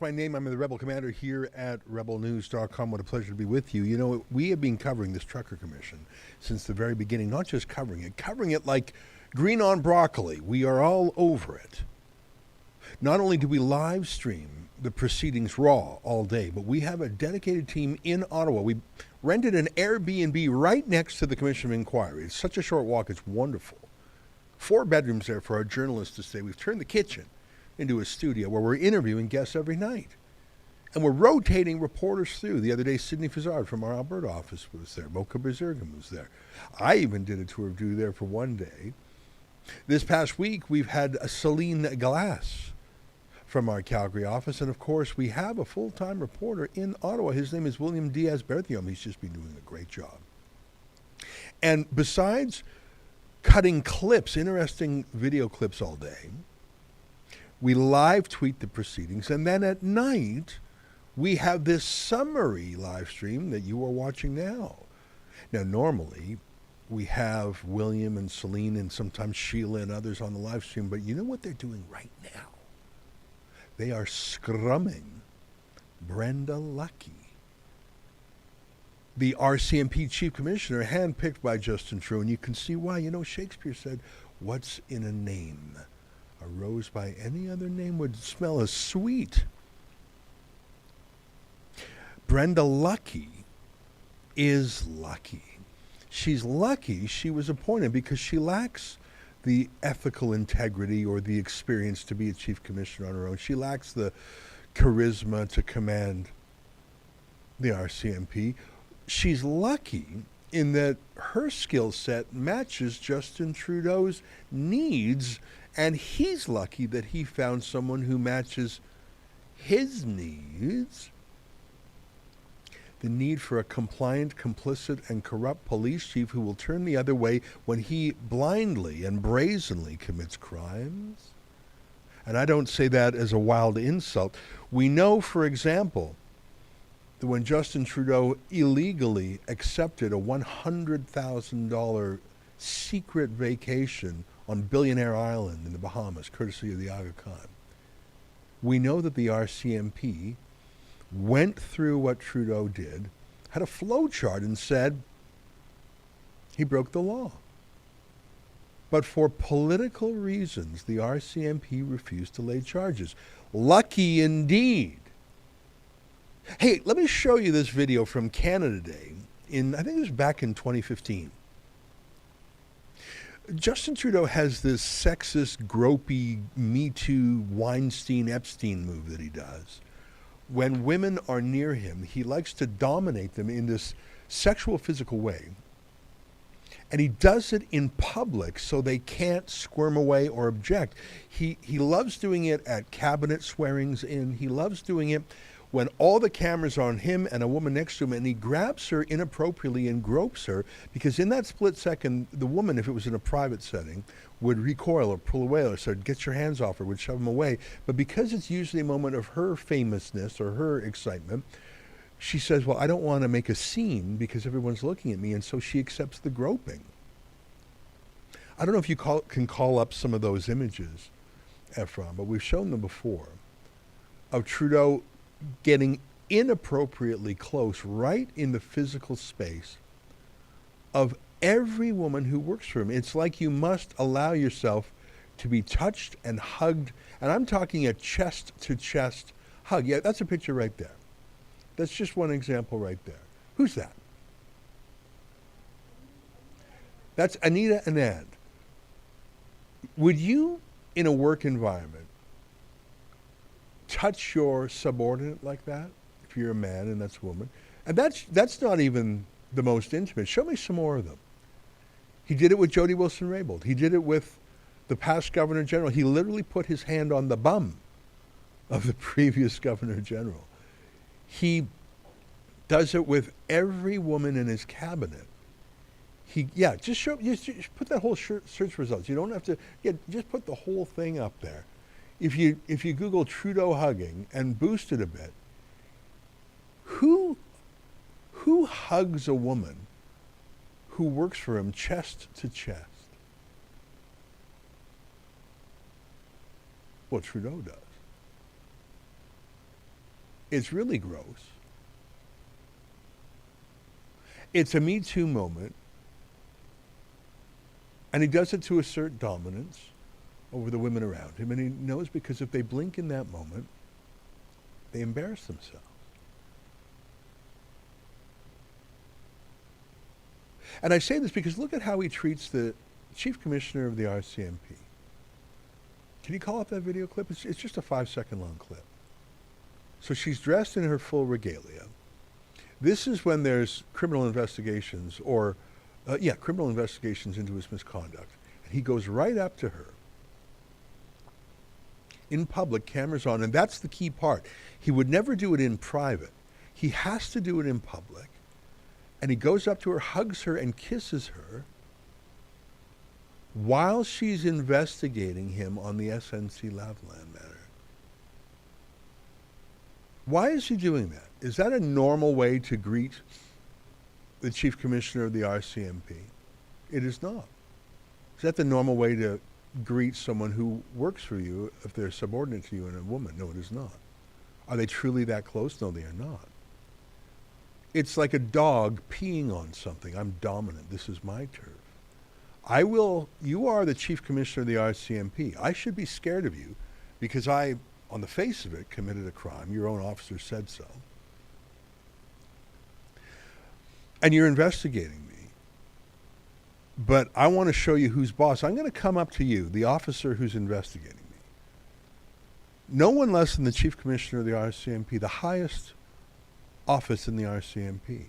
That's my name. I'm the Rebel Commander here at rebelnews.com. What a pleasure to be with you. You know, we have been covering this Trucker Commission since the very beginning, not just covering it like green on broccoli. We are all over it. Not only do we live stream the proceedings raw all day, but we have a dedicated team in Ottawa. We rented an Airbnb right next to the Commission of Inquiry. It's such a short walk. It's wonderful. 4 bedrooms there for our journalists to stay. We've turned the kitchen into a studio where we're interviewing guests every night. And we're rotating reporters through. The other day, Sydney Fazard from our Alberta office was there. Mocha Bezergan was there. I even did a tour of duty there for one day. This past week, we've had Celine Glass from our Calgary office. And of course, we have a full-time reporter in Ottawa. His name is William Diaz-Berthiaume. He's just been doing a great job. And besides cutting clips, interesting video clips all day, we live tweet the proceedings, and then at night, we have this summary live stream that you are watching now. Now, normally, we have William and Celine and sometimes Sheila and others on the live stream, but you know what they're doing right now? They are scrumming Brenda Lucki, the RCMP Chief Commissioner, handpicked by Justin Trudeau, and you can see why. You know, Shakespeare said, "What's in a name? A rose by any other name would smell as sweet." Brenda Lucki is lucky. She's lucky she was appointed because she lacks the ethical integrity or the experience to be a chief commissioner on her own. She lacks the charisma to command the RCMP. She's lucky in that her skill set matches Justin Trudeau's needs, and he's lucky that he found someone who matches his needs. The need for a compliant, complicit, and corrupt police chief who will turn the other way when he blindly and brazenly commits crimes. And I don't say that as a wild insult. We know, for example, that when Justin Trudeau illegally accepted a $100,000 secret vacation on Billionaire Island in the Bahamas, courtesy of the Aga Khan, we know that the RCMP went through what Trudeau did, had a flow chart, and said he broke the law. But for political reasons, the RCMP refused to lay charges. Lucky indeed. Hey, let me show you this video from Canada Day I think it was back in 2015. Justin Trudeau has this sexist, gropey, Me Too, Weinstein, Epstein move that he does. When women are near him, he likes to dominate them in this sexual, physical way. And he does it in public so they can't squirm away or object. He loves doing it at cabinet swearings in. He loves doing it when all the cameras are on him and a woman next to him, and he grabs her inappropriately and gropes her, because in that split second, the woman, if it was in a private setting, would recoil or pull away or say, "Get your hands off her," would shove him away. But because it's usually a moment of her famousness or her excitement, she says, "Well, I don't want to make a scene because everyone's looking at me," and so she accepts the groping. I don't know if you can call up some of those images, Ephraim, but we've shown them before, of Trudeau getting inappropriately close right in the physical space of every woman who works for him. It's like you must allow yourself to be touched and hugged, and I'm talking a chest-to-chest hug. Yeah, that's a picture right there. That's just one example right there. Who's that? That's Anita Anand. Would you, in a work environment, touch your subordinate like that, if you're a man and that's a woman? And that's not even the most intimate. Show me some more of them. He did it with Jody Wilson-Raybould. He did it with the past Governor General. He literally put his hand on the bum of the previous Governor General. He does it with every woman in his cabinet. Just put that whole search results. You don't have to, just put the whole thing up there. If you Google Trudeau hugging and boost it a bit, who hugs a woman who works for him chest to chest? Well, Trudeau does. It's really gross. It's a Me Too moment, and he does it to assert dominance over the women around him, and he knows because if they blink in that moment, they embarrass themselves. And I say this because look at how he treats the chief commissioner of the RCMP. Can you call up that video clip? It's just a 5-second long clip. So she's dressed in her full regalia. This is when there's criminal investigations criminal investigations into his misconduct. And he goes right up to her. In public, cameras on, and that's the key part. He would never do it in private. He has to do it in public. And he goes up to her, hugs her, and kisses her while she's investigating him on the SNC Lavalin matter. Why is he doing that? Is that a normal way to greet the chief commissioner of the RCMP? It is not. Is that the normal way to greet someone who works for you if they're subordinate to you and a woman? No, it is not. Are they truly that close? No, they are not. It's like a dog peeing on something. I'm dominant. This is my turf. You are the chief commissioner of the RCMP. I should be scared of you because I, on the face of it, committed a crime. Your own officer said so. And you're investigating me. But I want to show you who's boss. I'm going to come up to you, the officer who's investigating me. No one less than the chief commissioner of the RCMP, the highest office in the RCMP.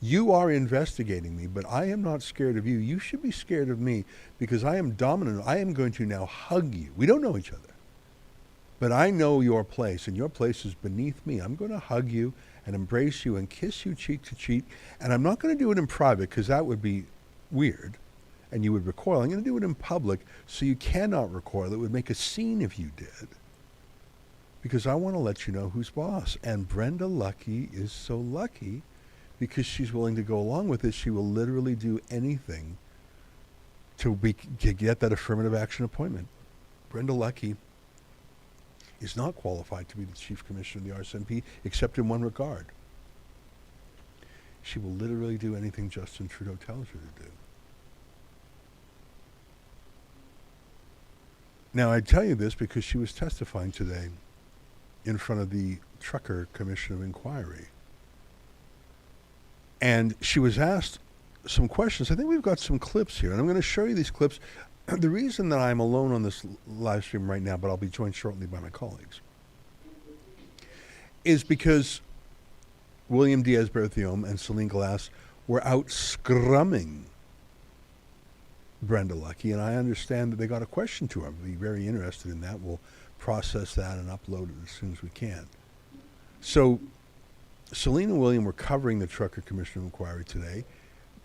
You are investigating me, but I am not scared of you. You should be scared of me because I am dominant. I am going to now hug you. We don't know each other. But I know your place, and your place is beneath me. I'm going to hug you and embrace you and kiss you cheek to cheek. And I'm not going to do it in private because that would be weird and you would recoil. I'm going to do it in public so you cannot recoil. It would make a scene if you did. Because I want to let you know who's boss. And Brenda Lucki is so lucky because she's willing to go along with it. She will literally do anything to get that affirmative action appointment. Brenda Lucki is not qualified to be the chief commissioner of the RCMP except in one regard. She will literally do anything Justin Trudeau tells her to do. Now, I tell you this because she was testifying today in front of the Trucker Commission of Inquiry. And she was asked some questions. I think we've got some clips here, and I'm going to show you these clips. The reason that I'm alone on this live stream right now, but I'll be joined shortly by my colleagues, is because William Diaz-Berthiaume and Celine Glass were out scrumming Brenda Lucki, and I understand that they got a question to her. I'll be very interested in that. We'll process that and upload it as soon as we can. So Celine and William were covering the Trucker Commission of Inquiry today.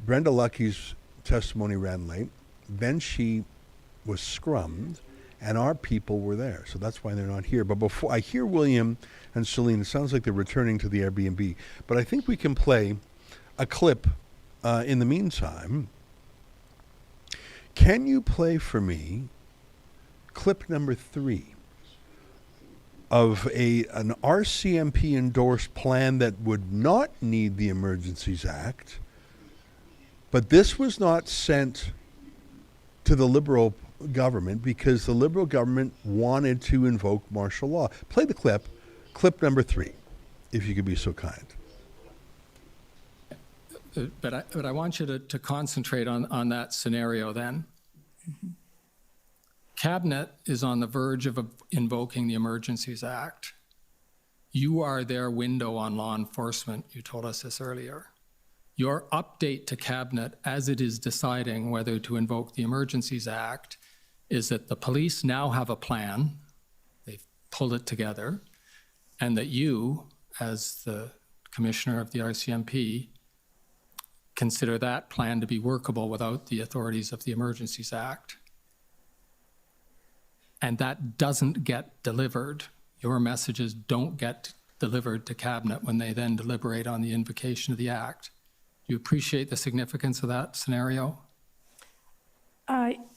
Brenda Lucki's testimony ran late. Then she was scrummed, and our people were there. So that's why they're not here. But before I hear William and Celine, it sounds like they're returning to the Airbnb. But I think we can play a clip in the meantime. Can you play for me clip number 3 of an RCMP endorsed plan that would not need the Emergencies Act, but this was not sent to the Liberal government because the Liberal government wanted to invoke martial law. Play the clip number 3, if you could be so kind. But I want you to concentrate on that scenario then. Mm-hmm. Cabinet is on the verge of invoking the Emergencies Act. You are their window on law enforcement. You told us this earlier. Your update to Cabinet as it is deciding whether to invoke the Emergencies Act is that the police now have a plan, they've pulled it together, and that you, as the commissioner of the RCMP, consider that plan to be workable without the authorities of the Emergencies Act. And that doesn't get delivered. Your messages don't get delivered to Cabinet when they then deliberate on the invocation of the Act. Do you appreciate the significance of that scenario?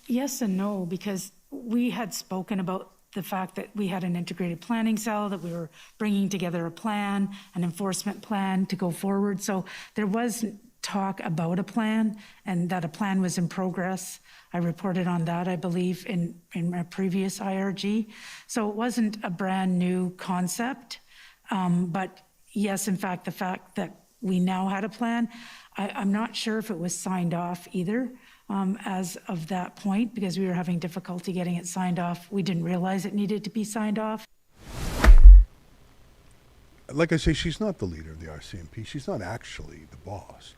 Yes and no, because we had spoken about the fact that we had an integrated planning cell, that we were bringing together a plan, an enforcement plan to go forward. So there was talk about a plan, and that a plan was in progress. I reported on that, I believe, in my previous IRG. So it wasn't a brand new concept. But yes, in fact, the fact that we now had a plan, I'm not sure if it was signed off either. As of that point, because we were having difficulty getting it signed off. We didn't realize it needed to be signed off. Like I say, she's not the leader of the RCMP. She's not actually the boss.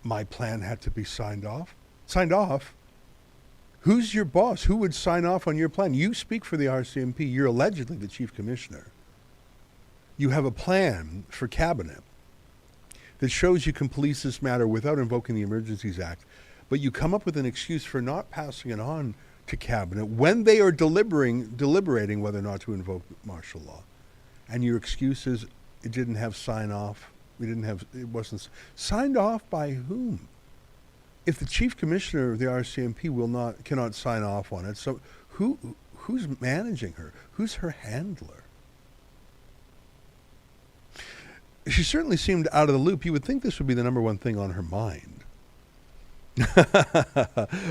My plan had to be signed off. Signed off? Who's your boss? Who would sign off on your plan? You speak for the RCMP. You're allegedly the chief commissioner. You have a plan for cabinet that shows you can police this matter without invoking the Emergencies Act, but you come up with an excuse for not passing it on to cabinet when they are deliberating whether or not to invoke martial law. And your excuse is it didn't have sign off. It wasn't signed off by whom? If the chief commissioner of the RCMP cannot sign off on it, so who's managing her? Who's her handler? She certainly seemed out of the loop. You would think this would be the number one thing on her mind.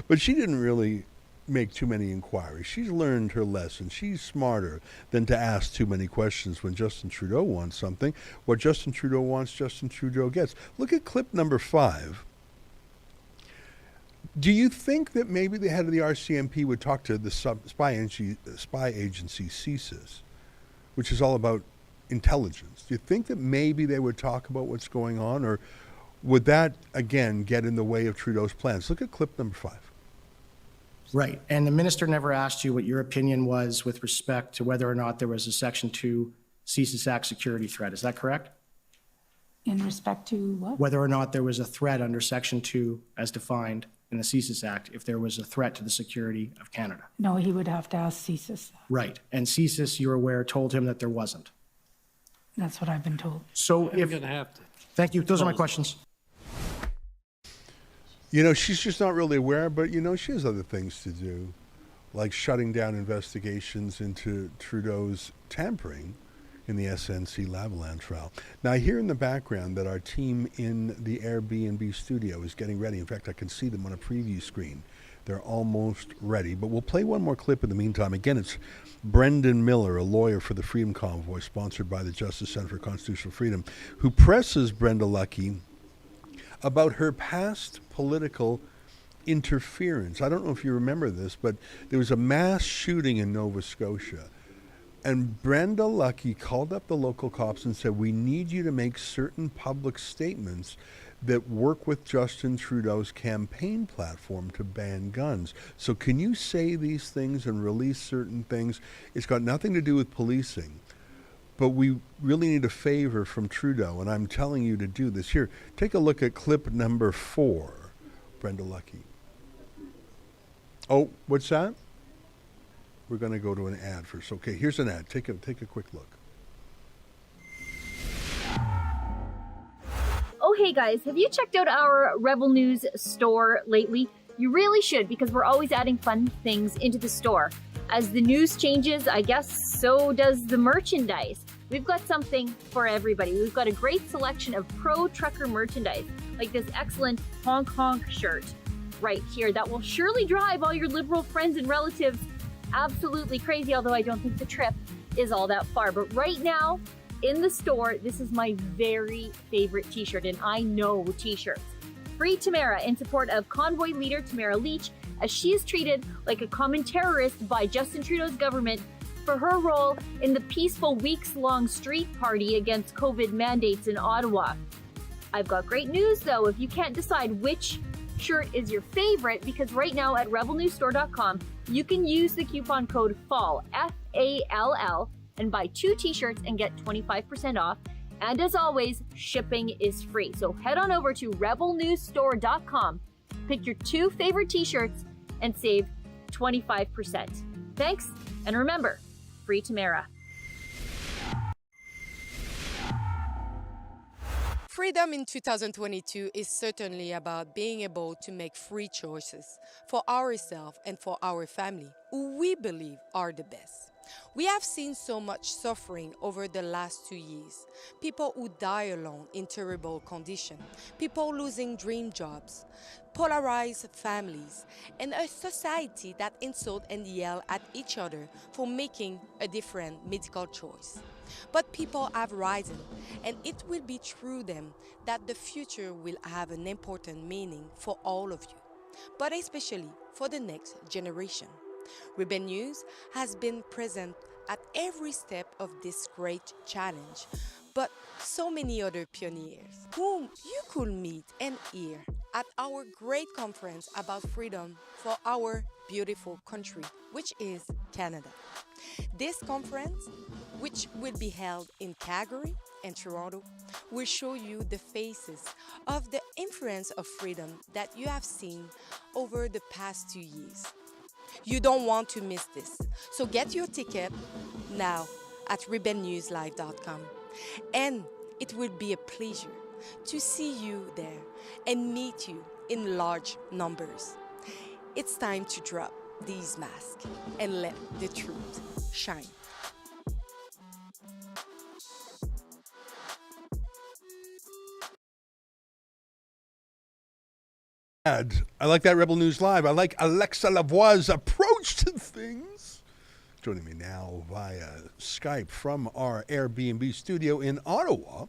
But she didn't really make too many inquiries. She's learned her lesson. She's smarter than to ask too many questions when Justin Trudeau wants something. What Justin Trudeau wants, Justin Trudeau gets. Look at clip number 5. Do you think that maybe the head of the RCMP would talk to the spy agency CSIS, which is all about intelligence? Do you think that maybe they would talk about what's going on, or would that, again, get in the way of Trudeau's plans? Look at clip number 5. Right. And the minister never asked you what your opinion was with respect to whether or not there was a Section 2 CSIS Act security threat. Is that correct? In respect to what? Whether or not there was a threat under Section 2 as defined in the CSIS Act, if there was a threat to the security of Canada. No, he would have to ask CSIS. Right. And CSIS, you're aware, told him that there wasn't. That's what I've been told. So You're going to have to. Thank you. Those are my questions. You know, she's just not really aware, but, you know, she has other things to do, like shutting down investigations into Trudeau's tampering in the SNC Lavalin trial. Now, I hear in the background that our team in the Airbnb studio is getting ready. In fact, I can see them on a preview screen. They're almost ready, but we'll play one more clip in the meantime. Again, it's Brendan Miller, a lawyer for the Freedom Convoy, sponsored by the Justice Center for Constitutional Freedom, who presses Brenda Lucki about her past political interference. I don't know if you remember this, but there was a mass shooting in Nova Scotia. And Brenda Lucki called up the local cops and said, we need you to make certain public statements that work with Justin Trudeau's campaign platform to ban guns. So can you say these things and release certain things? It's got nothing to do with policing. But we really need a favor from Trudeau, and I'm telling you to do this. Here, take a look at clip number 4, Brenda Lucki. Oh, what's that? We're going to go to an ad first. Okay, here's an ad. Take a quick look. Oh, hey guys, have you checked out our Rebel News store lately? You really should, because we're always adding fun things into the store. As the news changes, I guess so does the merchandise. We've got something for everybody. We've got a great selection of pro trucker merchandise, like this excellent honk honk shirt right here that will surely drive all your liberal friends and relatives absolutely crazy, although I don't think the trip is all that far. But right now in the store, this is my very favorite t-shirt, and I know t-shirts. Free Tamara, in support of convoy leader Tamara Leach, as she is treated like a common terrorist by Justin Trudeau's government for her role in the peaceful weeks-long street party against COVID mandates in Ottawa. I've got great news though, if you can't decide which shirt is your favorite, because right now at rebelnewsstore.com, you can use the coupon code FALL, F-A-L-L, and buy 2 t-shirts and get 25% off. And as always, shipping is free. So head on over to rebelnewsstore.com, pick your 2 favorite t-shirts, and save 25%. Thanks, and remember, free Tamara. Freedom in 2022 is certainly about being able to make free choices for ourselves and for our family, who we believe are the best. We have seen so much suffering over the last 2 years. People who die alone in terrible conditions, people losing dream jobs, polarized families, and a society that insult and yell at each other for making a different medical choice. But people have risen, and it will be through them that the future will have an important meaning for all of you, but especially for the next generation. Rebel News has been present at every step of this great challenge, but so many other pioneers whom you could meet and hear at our great conference about freedom for our beautiful country, which is Canada. This conference, which will be held in Calgary and Toronto, will show you the faces of the influence of freedom that you have seen over the past 2 years. You don't want to miss this. So get your ticket now at rebelnewslive.com. And it will be a pleasure to see you there and meet you in large numbers. It's time to drop these masks and let the truth shine. I like that Rebel News Live. I like Alexa Lavoie's approach to things. Joining me now via Skype from our Airbnb studio in Ottawa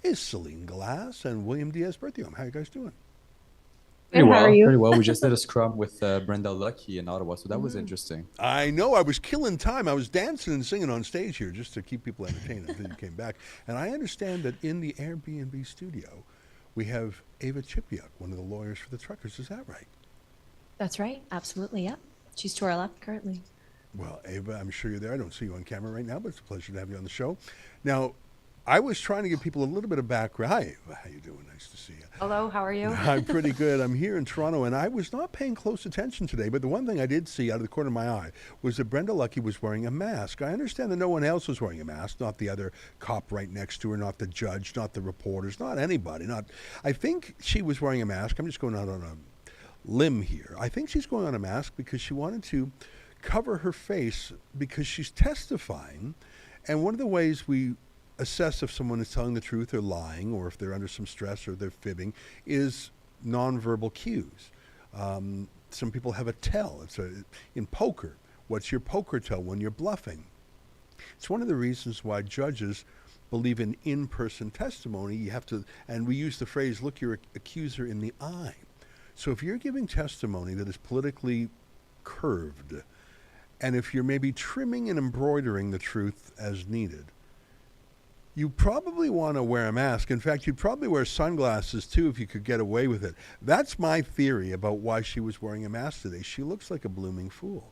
is Celine Glass and William Diaz-Berthiaume. How are you guys doing? Pretty well, How are you? pretty well. We just did a scrum with Brenda Lucki in Ottawa, so that was interesting. I know. I was killing time. I was dancing and singing on stage here just to keep people entertained until you came back. And I understand that in the Airbnb studio, we have Ava Chipiuk, one of the lawyers for the truckers. Is that right? That's right. Absolutely. Yeah. She's to our left currently. Well, Ava, I'm sure you're there. I don't see you on camera right now, but it's a pleasure to have you on the show. Now, I was trying to give people a little bit of background. Hi, Ava. How you doing? Nice to see you. Hello. How are you? I'm pretty good. I'm here in Toronto, and I was not paying close attention today, but the one thing I did see out of the corner of my eye was that Brenda Lucki was wearing a mask. I understand that no one else was wearing a mask, not the other cop right next to her, not the judge, not the reporters, not anybody. I think she was wearing a mask. I'm just going out on a limb here. I think she's going on a mask because she wanted to cover her face because she's testifying, and one of the ways we assess if someone is telling the truth or lying, or if they're under some stress or they're fibbing, is nonverbal cues. Some people have a tell. In poker, what's your poker tell when you're bluffing? It's one of the reasons why judges believe in in-person testimony. You have to, and we use the phrase, look your accuser in the eye. So if you're giving testimony that is politically curved, and if you're maybe trimming and embroidering the truth as needed, you probably want to wear a mask. In fact, you'd probably wear sunglasses too if you could get away with it. That's my theory about why she was wearing a mask today. She looks like a blooming fool.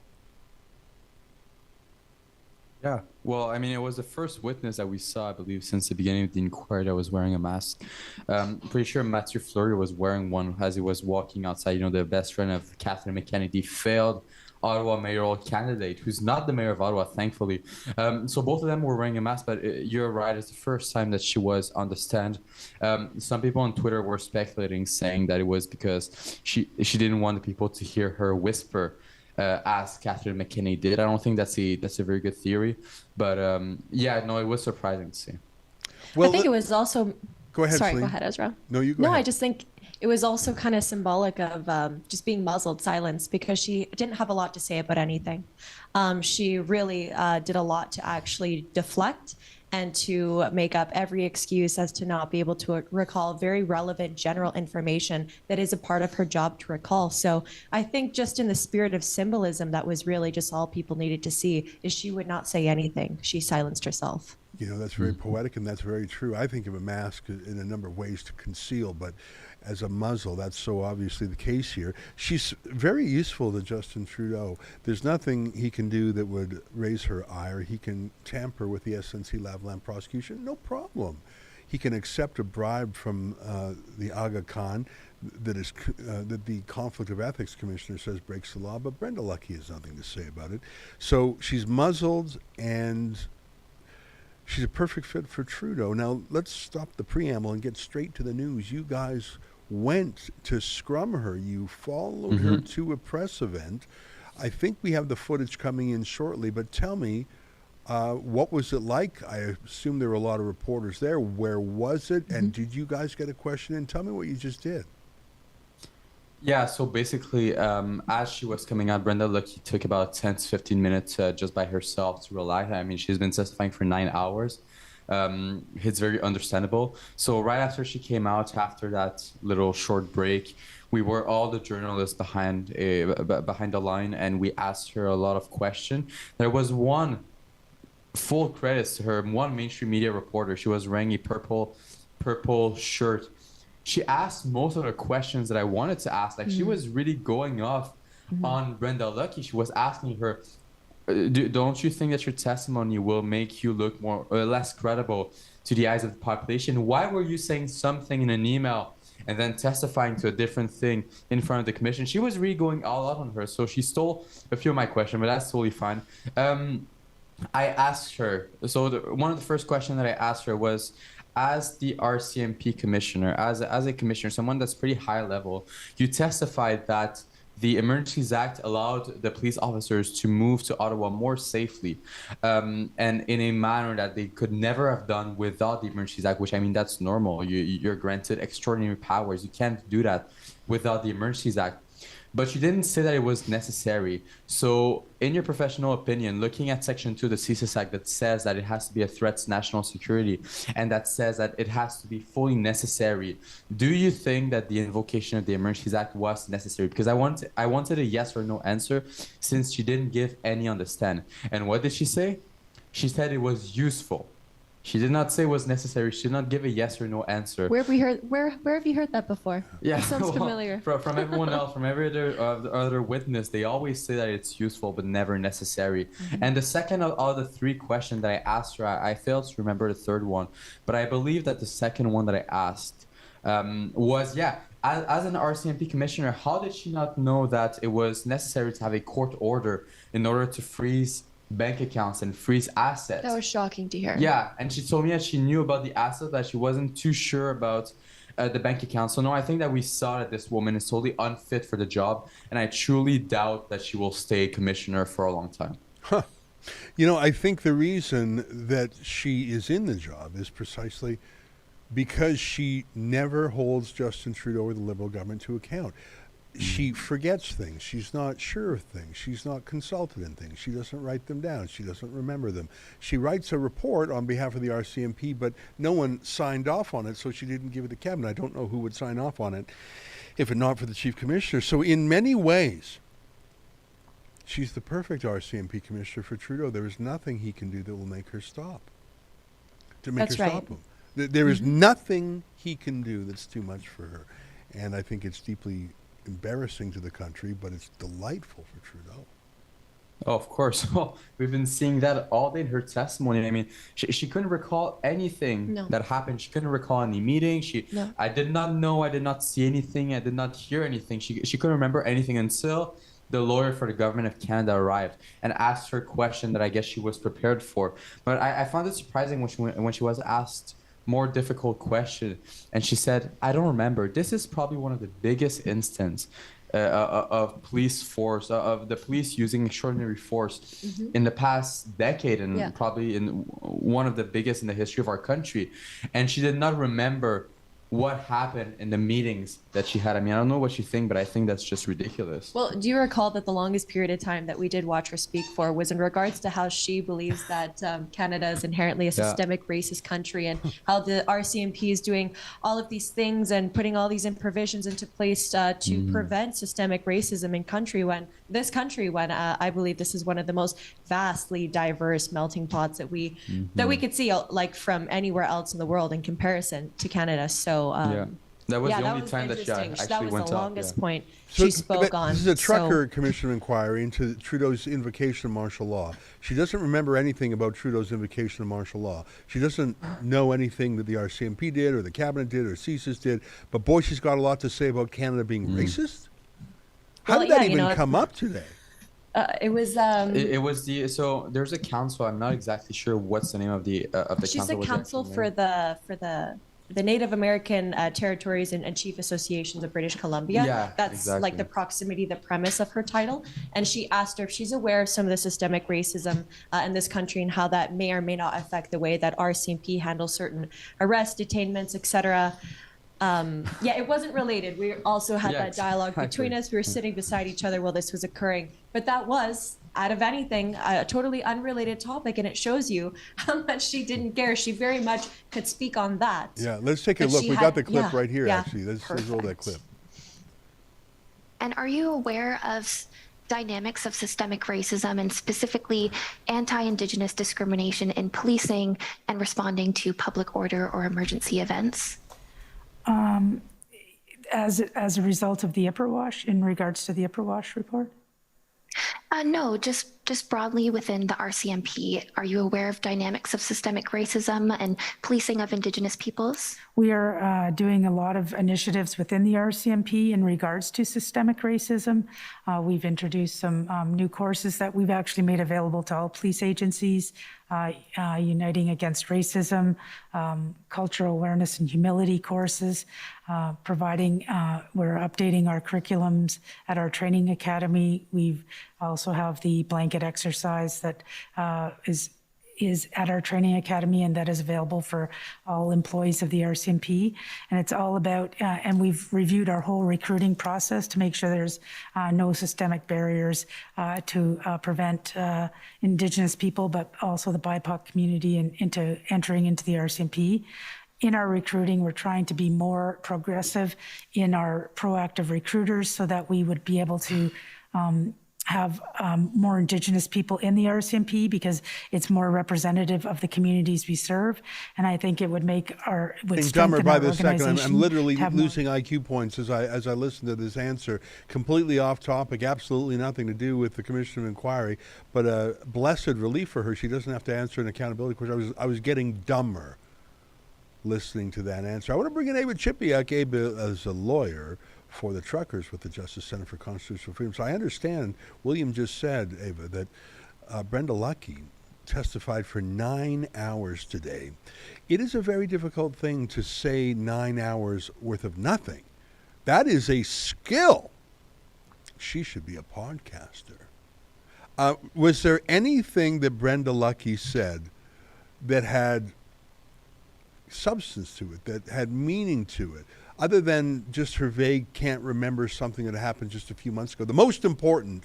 Yeah, well, I mean, it was the first witness that we saw, I believe, since the beginning of the inquiry that was wearing a mask. Pretty sure Matthew Fleury was wearing one as he was walking outside. You know, the best friend of Catherine McKenney, the failed Ottawa mayoral candidate, who's not the mayor of Ottawa, thankfully. So both of them were wearing a mask, but you're right, it's the first time that she was on the stand. Some people on Twitter were speculating, saying that it was because she didn't want the people to hear her whisper, as Catherine McKinney did. I don't think that's a very good theory, but yeah, no, it was surprising to see. Well, I think it was also. Go ahead, Sorry, Celine. go ahead, Ezra. No, you go No, ahead. I just think it was also kind of symbolic of just being muzzled, silenced, because she didn't have a lot to say about anything. She really did a lot to actually deflect and to make up every excuse as to not be able to recall very relevant general information that is a part of her job to recall. So I think just in the spirit of symbolism, that was really just all people needed to see, is she would not say anything. She silenced herself. You know, that's very poetic, and that's very true. I think of a mask in a number of ways to conceal, but as a muzzle, that's so obviously the case here. She's very useful to Justin Trudeau. There's nothing he can do that would raise her ire. He can tamper with the SNC-Lavalin prosecution, no problem. He can accept a bribe from the Aga Khan that the Conflict of Ethics Commissioner says breaks the law, but Brenda Lucki has nothing to say about it. So she's muzzled, and she's a perfect fit for Trudeau. Now, let's stop the preamble and get straight to the news. You guys went to scrum her. You followed her to a press event. I think we have the footage coming in shortly, but tell me, What was it like? I assume there were a lot of reporters there. Where was it? And did you guys get a question in? Tell me what you just did. Yeah, so basically, as she was coming out, Brenda Lucki took about 10 to 15 minutes just by herself to relax. I mean, she's been testifying for 9 hours. It's very understandable. So right after she came out, after that little short break, we were all the journalists behind the line, and we asked her a lot of questions. There was one, full credits to her, one mainstream media reporter. She was wearing a purple shirt. She asked most of the questions that I wanted to ask. Like, she was really going off on Brenda Lucki. She was asking her, don't you think that your testimony will make you look more or less credible to the eyes of the population? Why were you saying something in an email and then testifying to a different thing in front of the commission? She was really going all out on her. So she stole a few of my questions, but that's totally fine. I asked her, so one of the first questions that I asked her was, as the RCMP commissioner, as a commissioner, someone that's pretty high level, you testified that the Emergencies Act allowed the police officers to move to Ottawa more safely, and in a manner that they could never have done without the Emergencies Act, which, I mean, that's normal. You're granted extraordinary powers. You can't do that without the Emergencies Act. But you didn't say that it was necessary. So in your professional opinion, looking at Section 2 of the CSIS Act that says that it has to be a threat to national security and that says that it has to be fully necessary, do you think that the invocation of the Emergencies Act was necessary? Because I wanted a yes or no answer, since she didn't give any on the stand. And what did she say? She said it was useful. She did not say it was necessary. She did not give a yes or no answer. Where have you heard that before? Yeah, That sounds familiar. From everyone else, from every other witness, they always say that it's useful but never necessary. And the second of the three questions that I asked her, I failed to remember the third one, but I believe that the second one that I asked was, as an RCMP commissioner, how did she not know that it was necessary to have a court order in order to freeze bank accounts and freeze assets? That was shocking to hear. Yeah, and she told me that she knew about the assets, that she wasn't too sure about the bank account. So no, I think that we saw that this woman is totally unfit for the job, and I truly doubt that she will stay commissioner for a long time. Huh. You know, I think the reason that she is in the job is precisely because she never holds Justin Trudeau or the Liberal government to account. She forgets things. She's not sure of things. She's not consulted in things. She doesn't write them down. She doesn't remember them. She writes a report on behalf of the RCMP, but no one signed off on it, so she didn't give it to cabinet. I don't know who would sign off on it if it not for the chief commissioner. So in many ways, she's the perfect RCMP commissioner for Trudeau. There is nothing he can do that will make her stop. That's right. Stop him. There is nothing he can do that's too much for her. And I think it's deeply embarrassing to the country, but it's delightful for Trudeau. Oh, of course. Well, we've been seeing that all day in her testimony. I mean, she couldn't recall anything that happened. She couldn't recall any meeting. I did not know. I did not see anything. I did not hear anything. She couldn't remember anything until the lawyer for the government of Canada arrived and asked her a question that I guess she was prepared for. But I found it surprising when she was asked more difficult question, and she said, I don't remember. This is probably one of the biggest instances of police force, of the police using extraordinary force in the past decade, and probably in one of the biggest in the history of our country. And she did not remember what happened in the meetings that she had. I mean, I don't know what you think, but I think that's just ridiculous. Well, do you recall that the longest period of time that we did watch her speak for was in regards to how she believes that Canada is inherently a systemic racist country, and how the RCMP is doing all of these things and putting all these provisions into place to prevent systemic racism in this country when I believe this is one of the most vastly diverse melting pots that we could see like from anywhere else in the world in comparison to Canada. So that was the only time that she actually went up. That was the longest point So, she spoke on. This is a Trucker Commission inquiry into Trudeau's invocation of martial law. She doesn't remember anything about Trudeau's invocation of martial law. She doesn't know anything that the RCMP did or the cabinet did or CSIS did. But boy, she's got a lot to say about Canada being racist. How did that even come up today? It was. It was so there's a council. I'm not exactly sure what's the name of the council. She's a council for the the Native American territories and chief associations of British Columbia. Yeah, That's exactly. like the proximity, the premise of her title. And she asked her if she's aware of some of the systemic racism in this country and how that may or may not affect the way that RCMP handles certain arrests, detainments, etc. Yeah, it wasn't related. We also had that dialogue between us. We were sitting beside each other while this was occurring. But that was, out of anything, a totally unrelated topic, and it shows you how much she didn't care. She very much could speak on that. Yeah, let's take a But look. she We had- got the clip yeah, right here, yeah, actually. Let's roll that perfect. clip. And are you aware of dynamics of systemic racism and specifically anti-Indigenous discrimination in policing and responding to public order or emergency events? As a result of the Upperwash, in regards to the Upperwash report? No, just broadly within the RCMP. Are you aware of dynamics of systemic racism and policing of Indigenous peoples? We are doing a lot of initiatives within the RCMP in regards to systemic racism. We've introduced some new courses that we've actually made available to all police agencies, Uniting Against Racism, cultural awareness and humility courses, we're updating our curriculums at our training academy. We've also have the blanket exercise that is at our training academy and that is available for all employees of the RCMP. And it's all about, and we've reviewed our whole recruiting process to make sure there's no systemic barriers to prevent Indigenous people, but also the BIPOC community entering into the RCMP. In our recruiting, we're trying to be more progressive in our proactive recruiters so that we would be able to have more Indigenous people in the RCMP because it's more representative of the communities we serve. And I think it would make our, would Dumber strengthen by our the second. organization. I'm literally to have more- losing IQ points as I listen to this answer. Completely off topic, absolutely nothing to do with the Commission of Inquiry, but a blessed relief for her. She doesn't have to answer an accountability question. I was getting dumber listening to that answer. I want to bring in Ava Chipiak. Ava is a lawyer for the truckers with the Justice Center for Constitutional Freedom. So I understand, William just said, Ava, that Brenda Lucki testified for 9 hours today. It is a very difficult thing to say 9 hours worth of nothing. That is a skill. She should be a podcaster. Was there anything that Brenda Lucki said that had substance to it, that had meaning to it, other than just her vague can't remember something that happened just a few months ago? The most important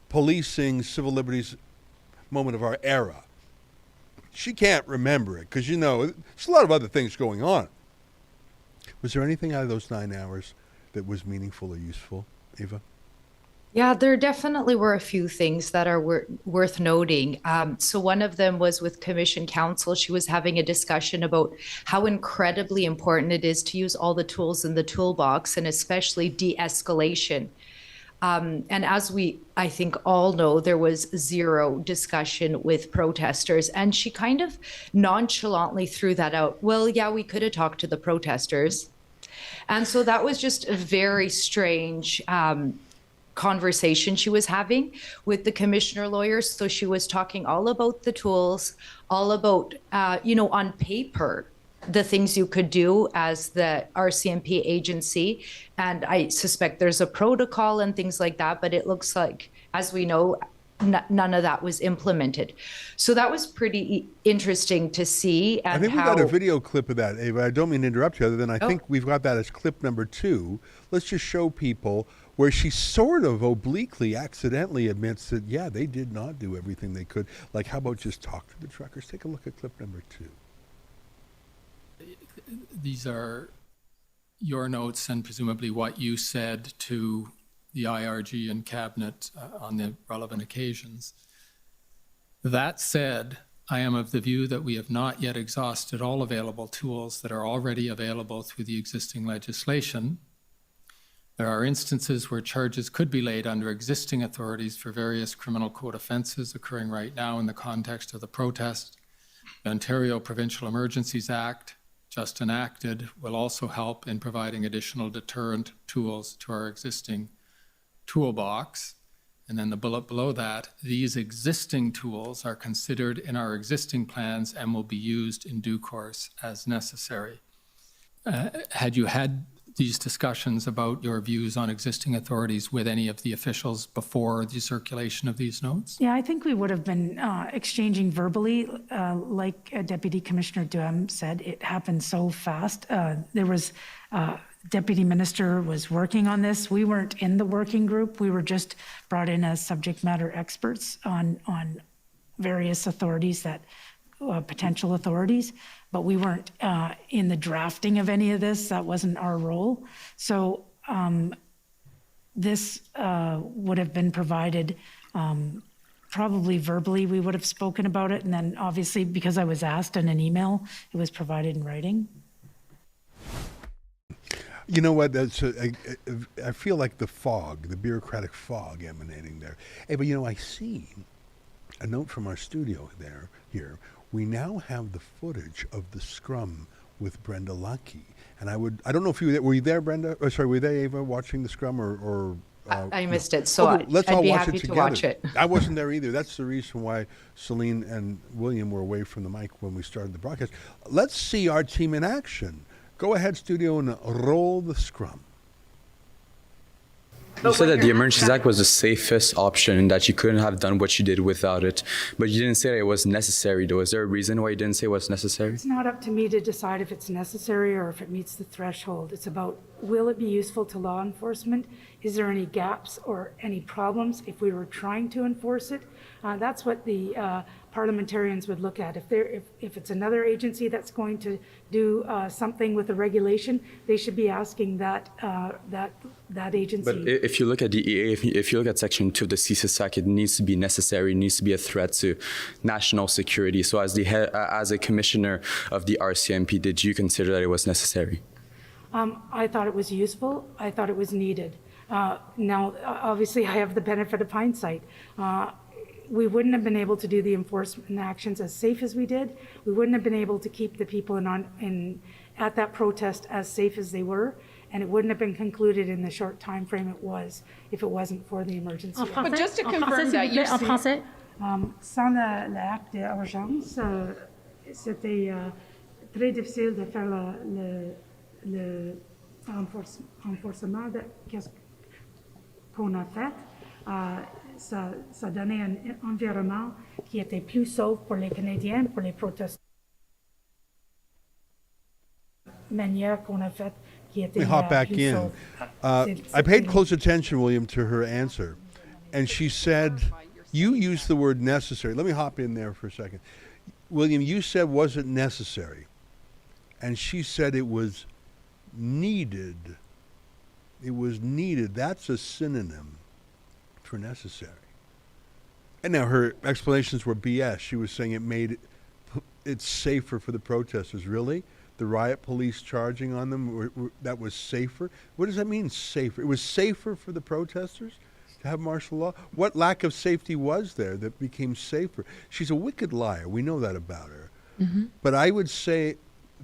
policing civil liberties moment of our era. She can't remember it because, there's a lot of other things going on. Was there anything out of those 9 hours that was meaningful or useful, Eva? Yeah, there definitely were a few things that are worth noting. So one of them was with Commission Counsel. She was having a discussion about how incredibly important it is to use all the tools in the toolbox, and especially de-escalation. And as I think all know, there was zero discussion with protesters. And she kind of nonchalantly threw that out. Well, yeah, we could have talked to the protesters. And so that was just a very strange conversation she was having with the commissioner lawyers. So she was talking all about the tools, all about, on paper, the things you could do as the RCMP agency. And I suspect there's a protocol and things like that, but it looks like, as we know, none of that was implemented. So that was pretty interesting to see. And I think we got a video clip of that, Ava. I don't mean to interrupt you, other than I think we've got that as clip number 2. Let's just show people where she sort of obliquely, accidentally admits that, yeah, they did not do everything they could. Like, how about just talk to the truckers? Take a look at clip number 2. These are your notes and presumably what you said to the IRG and cabinet on the relevant occasions. That said, I am of the view that we have not yet exhausted all available tools that are already available through the existing legislation. There are instances where charges could be laid under existing authorities for various criminal code offenses occurring right now in the context of the protest. The Ontario Provincial Emergencies Act, just enacted, will also help in providing additional deterrent tools to our existing toolbox. And then the bullet below that, these existing tools are considered in our existing plans and will be used in due course as necessary. had you had these discussions about your views on existing authorities with any of the officials before the circulation of these notes? Yeah, I think we would have been exchanging verbally. Like Deputy Commissioner Duhem said, it happened so fast. There was, Deputy Minister was working on this. We weren't in the working group. We were just brought in as subject matter experts on various authorities that, potential authorities, but we weren't in the drafting of any of this. That wasn't our role. So this would have been provided probably verbally. We would have spoken about it. And then obviously, because I was asked in an email, it was provided in writing. You know what? I feel like the fog, the bureaucratic fog emanating there. Hey, but I see a note from our studio here. We now have the footage of the scrum with Brenda Lucki. And I don't know if were you there, Brenda? Oh, sorry, were you there, Ava, watching the scrum or I missed it, so let's I'd all be watch happy it to together. watch it. I wasn't there either. That's the reason why Celine and William were away from the mic when we started the broadcast. Let's see our team in action. Go ahead, studio, and roll the scrum. You said that the Emergencies Act was the safest option and that you couldn't have done what you did without it. But you didn't say that it was necessary, though. Is there a reason why you didn't say it was necessary? It's not up to me to decide if it's necessary or if it meets the threshold. It's about, will it be useful to law enforcement? Is there any gaps or any problems if we were trying to enforce it? That's what the parliamentarians would look at. If it's another agency that's going to do something with a regulation, they should be asking that agency. But if you look at the EA, if you look at Section 2 of the CSIS Act, it needs to be necessary, it needs to be a threat to national security. So as a commissioner of the RCMP, did you consider that it was necessary? I thought it was useful. I thought it was needed. Now, obviously, I have the benefit of hindsight. We wouldn't have been able to do the enforcement actions as safe as we did. We wouldn't have been able to keep the people at that protest as safe as they were, and it wouldn't have been concluded in the short time frame it was if it wasn't for the emergency. But just to confirm that you Sans l'acte d'urgence, c'était très difficile de faire le renforcement de qu'est-ce qu'on a fait. Ça donnait un environnement qui était plus sauf pour les Canadiens, pour les protestants. Manière qu'on a faite qui était Let me hop back plus in. sauf. I paid close attention, William, to her answer. And she said, you used the word necessary. Let me hop in there for a second. William, you said, was it necessary? And she said it was needed. It was needed. That's a synonym for necessary. And now her explanations were BS. She was saying it made it safer for the protesters. Really? The riot police charging on them, that was safer? What does that mean, safer? It was safer for the protesters to have martial law? What lack of safety was there that became safer? She's a wicked liar. We know that about her. Mm-hmm. But I would say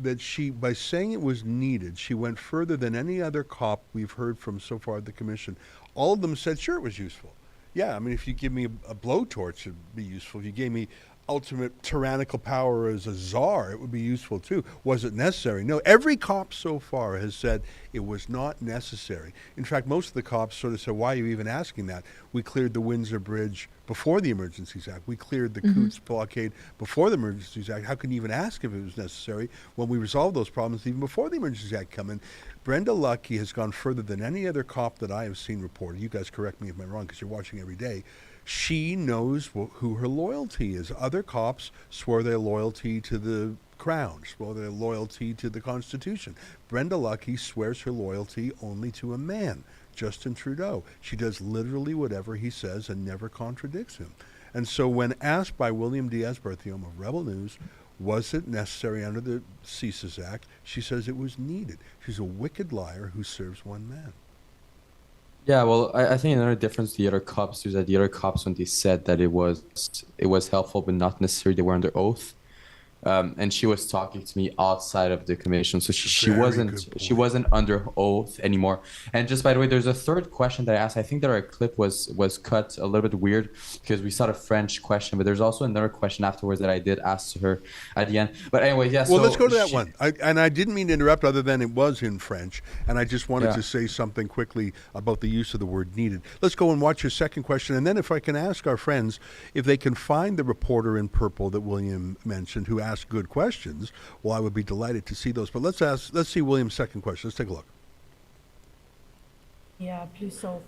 that by saying it was needed, she went further than any other cop we've heard from so far at the commission. All of them said, sure, it was useful. Yeah, I mean, if you give me a blowtorch, it'd be useful. If you gave me ultimate tyrannical power as a czar, it would be useful too. Was it necessary? No, every cop so far has said it was not necessary. In fact, most of the cops sort of said, why are you even asking that? We cleared the Windsor Bridge before the Emergencies Act. We cleared the Coots blockade before the Emergencies Act. How can you even ask if it was necessary when we resolved those problems even before the Emergencies Act come in? Brenda Lucki has gone further than any other cop that I have seen reported. You guys correct me if I'm wrong because you're watching every day. She knows who her loyalty is. Other cops swore their loyalty to the Crown, swore their loyalty to the Constitution. Brenda Lucki swears her loyalty only to a man, Justin Trudeau. She does literally whatever he says and never contradicts him. And so when asked by William Diaz-Berthiaume of Rebel News, was it necessary under the CSIS Act, she says it was needed. She's a wicked liar who serves one man. Yeah, well, I think another difference to the other cops is that the other cops, when they said that it was helpful but not necessary, they were under oath. and she was talking to me outside of the commission, so she Very wasn't good she wasn't under oath anymore. And just by the way, there's a third question that I asked. I think that our clip was cut a little bit weird because we saw the French question, but there's also another question afterwards that I did ask to her at the end. But anyway, yeah. Well, so let's go to that one. I didn't mean to interrupt, other than it was in French, and I just wanted Yeah. to say something quickly about the use of the word needed. Let's go and watch your second question, and then if I can ask our friends if they can find the reporter in purple that William mentioned who asked good questions, well, I would be delighted to see those. But let's see William's second question. Let's take a look. Yeah, plus sauf.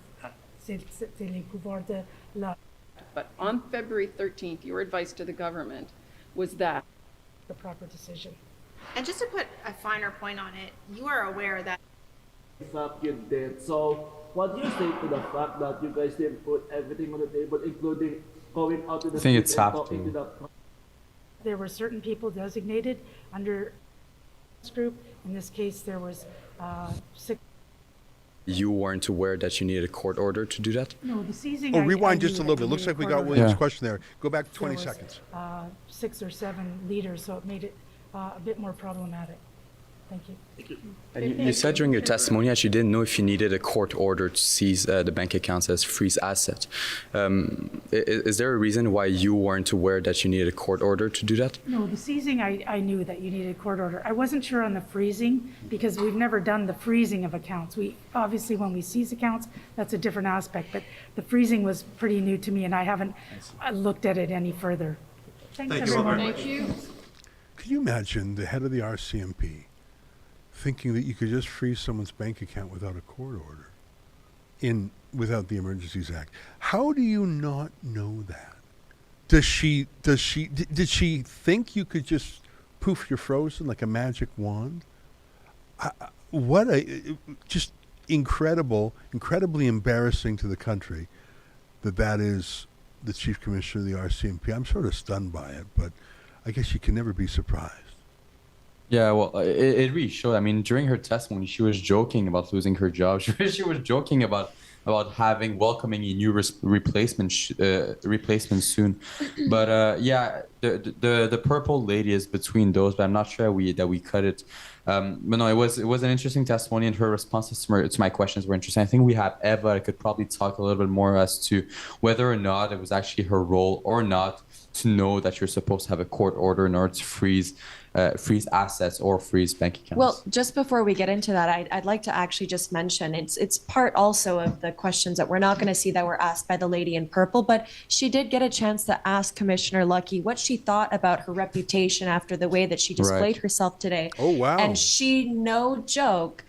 C'est les pouvoirs de la But on February 13th, your advice to the government was that the proper decision. And just to put a finer point on it, you are aware that fact you did. So what do you say to the fact that you guys didn't put everything on the table, including going out to the I think streets it's and have talking to. to the There were certain people designated under this group. In this case, there was 6. You weren't aware that you needed a court order to do that? No, the seizing. Oh, I rewind knew just a that little bit. we Looks like we needed got court William's Yeah. question there. Go back 20 There was, seconds. 6 or 7 leaders, so it made it a bit more problematic. Thank you. And you said during your testimony that you didn't know if you needed a court order to seize the bank accounts as freeze asset. Is there a reason why you weren't aware that you needed a court order to do that? No, the seizing, I knew that you needed a court order. I wasn't sure on the freezing because we've never done the freezing of accounts. We, obviously, when we seize accounts, that's a different aspect, but the freezing was pretty new to me and I haven't looked at it any further. Thanks, everyone. Thank you. Could you imagine the head of the RCMP thinking that you could just freeze someone's bank account without a court order, without the Emergencies Act? How do you not know that? Did she think you could just poof, you're frozen like a magic wand? What a just incredibly embarrassing to the country that is the Chief Commissioner of the RCMP. I'm sort of stunned by it, but I guess you can never be surprised. Yeah, well, it really showed. I mean, during her testimony, she was joking about losing her job. She was joking about welcoming a new replacement soon. But yeah, the purple lady is between those, but I'm not sure that we cut it. But no, it was an interesting testimony, and her responses to my questions were interesting. I think we have Eva. I could probably talk a little bit more as to whether or not it was actually her role or not to know that you're supposed to have a court order in order to freeze assets or freeze bank accounts. Well, just before we get into that, I'd like to actually just mention it's part also of the questions that we're not going to see that were asked by the lady in purple, but she did get a chance to ask Commissioner Lucki what she thought about her reputation after the way that she displayed herself today. Oh, wow. And she, no joke,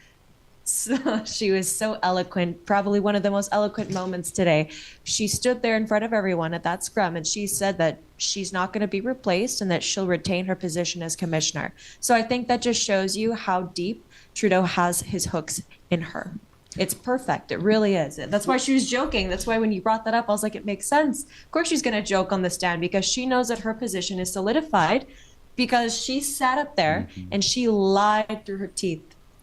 so she was so eloquent, probably one of the most eloquent moments today. She stood there in front of everyone at that scrum and she said that she's not going to be replaced and that she'll retain her position as commissioner. So I think that just shows you how deep Trudeau has his hooks in her. It's perfect. It really is. That's why she was joking. That's why when you brought that up, I was like, it makes sense. Of course she's going to joke on the stand because she knows that her position is solidified because she sat up there and she lied through her teeth.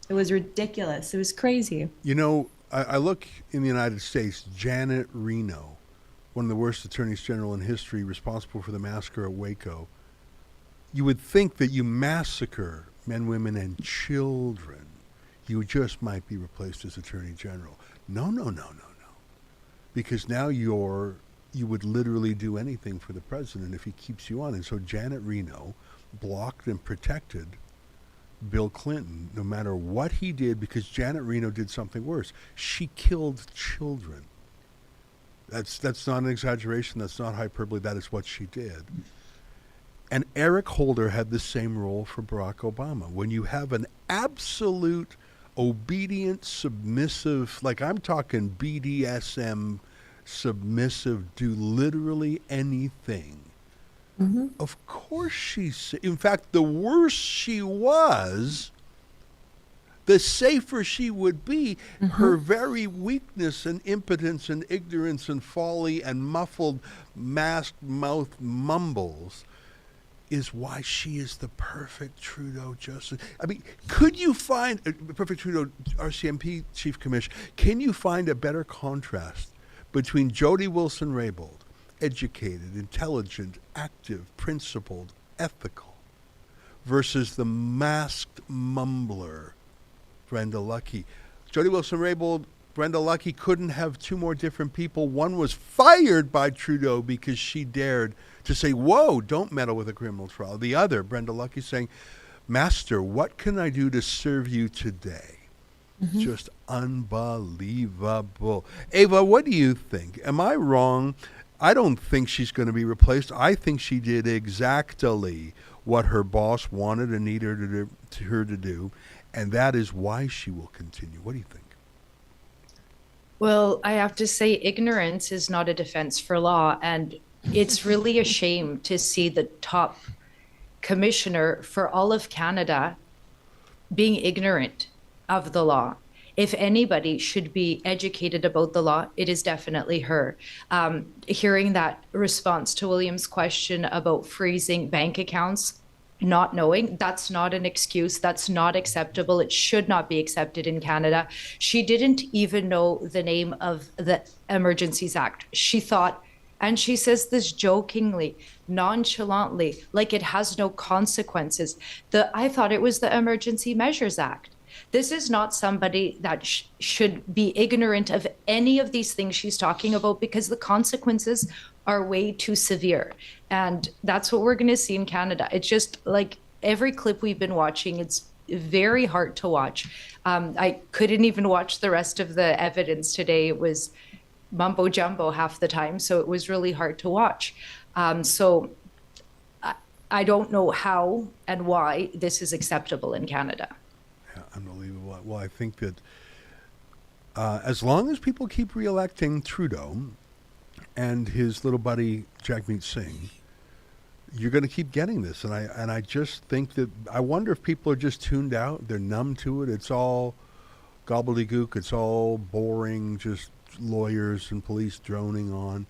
It was ridiculous. It was crazy. You know, I look in the United States, Janet Reno, one of the worst attorneys general in history, responsible for the massacre at Waco. You would think that you massacre men, women, and children, you just might be replaced as attorney general. No. Because now you would literally do anything for the president if he keeps you on. And so Janet Reno blocked and protected Bill Clinton, no matter what he did, because Janet Reno did something worse. She killed children. That's not an exaggeration. That's not hyperbole. That is what she did. And Eric Holder had the same role for Barack Obama. When you have an absolute obedient, submissive, like I'm talking BDSM, submissive, do literally anything. Mm-hmm. Of course she's... In fact, the worse she was, the safer she would be. Mm-hmm. Her very weakness and impotence and ignorance and folly and muffled masked mouth mumbles is why she is the perfect Trudeau justice. I mean, could you find... perfect Trudeau RCMP Chief Commissioner, can you find a better contrast between Jody Wilson-Raybould, educated, intelligent, active, principled, ethical, versus the masked mumbler, Brenda Lucki. Jody Wilson-Raybould, Brenda Lucki couldn't have two more different people. One was fired by Trudeau because she dared to say, whoa, don't meddle with a criminal trial. The other, Brenda Lucki, saying, Master, what can I do to serve you today? Mm-hmm. Just unbelievable. Ava, what do you think? Am I wrong? I don't think she's going to be replaced. I think she did exactly what her boss wanted and needed her to do, and that is why she will continue. What do you think? Well, I have to say ignorance is not a defense for law, and it's really a shame to see the top commissioner for all of Canada being ignorant of the law. If anybody should be educated about the law, it is definitely her. Hearing that response to William's question about freezing bank accounts, not knowing, that's not an excuse. That's not acceptable. It should not be accepted in Canada. She didn't even know the name of the Emergencies Act. She thought, and she says this jokingly, nonchalantly, like it has no consequences. I thought it was the Emergency Measures Act. This is not somebody that should be ignorant of any of these things she's talking about, because the consequences are way too severe. And that's what we're going to see in Canada. It's just like every clip we've been watching, it's very hard to watch. I couldn't even watch the rest of the evidence today. It was mumbo jumbo half the time, so it was really hard to watch. So I don't know how and why this is acceptable in Canada. Yeah, unbelievable. Well, I think that as long as people keep reelecting Trudeau and his little buddy Jagmeet Singh, you're going to keep getting this. And I just think that, I wonder if people are just tuned out. They're numb to it. It's all gobbledygook. It's all boring, just lawyers and police droning on.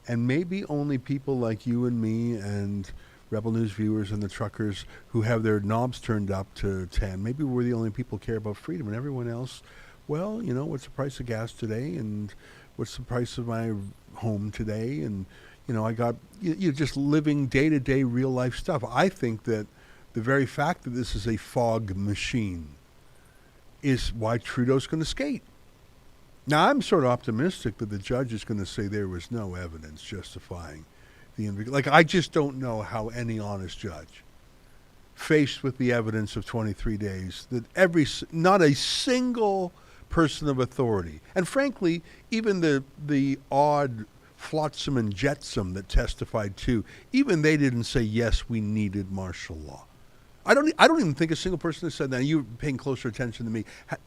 And maybe only people like you and me and Rebel News viewers and the truckers who have their knobs turned up to 10, maybe we're the only people who care about freedom, and everyone else, well, you know, what's the price of gas today, and what's the price of my home today, and, you know, I got, you're just living day-to-day real-life stuff. I think that the very fact that this is a fog machine is why Trudeau's going to skate. Now, I'm sort of optimistic that the judge is going to say there was no evidence justifying the like, I just don't know how any honest judge, faced with the evidence of 23 days, that not a single person of authority, and frankly, even the odd flotsam and jetsam that testified too, even they didn't say, yes, we needed martial law. I don't even think a single person has said that. You're paying closer attention to me.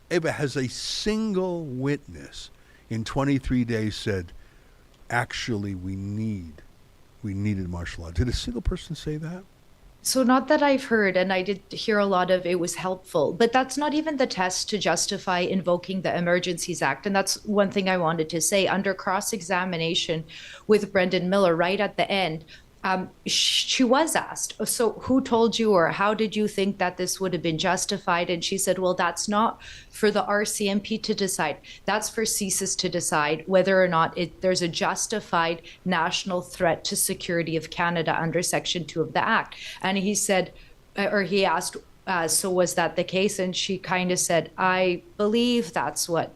Eva, has a single witness in 23 days said, actually, we needed martial law? Did a single person say that? So not that I've heard, and I did hear a lot of it was helpful, but that's not even the test to justify invoking the Emergencies Act. And that's one thing I wanted to say. Under cross-examination with Brendan Miller right at the end, she was asked, so who told you, or how did you think that this would have been justified? And she said, well, that's not for the RCMP to decide. That's for CSIS to decide whether or not there's a justified national threat to security of Canada under Section 2 of the Act. And he said, or he asked, so was that the case? And she kind of said, I believe that's what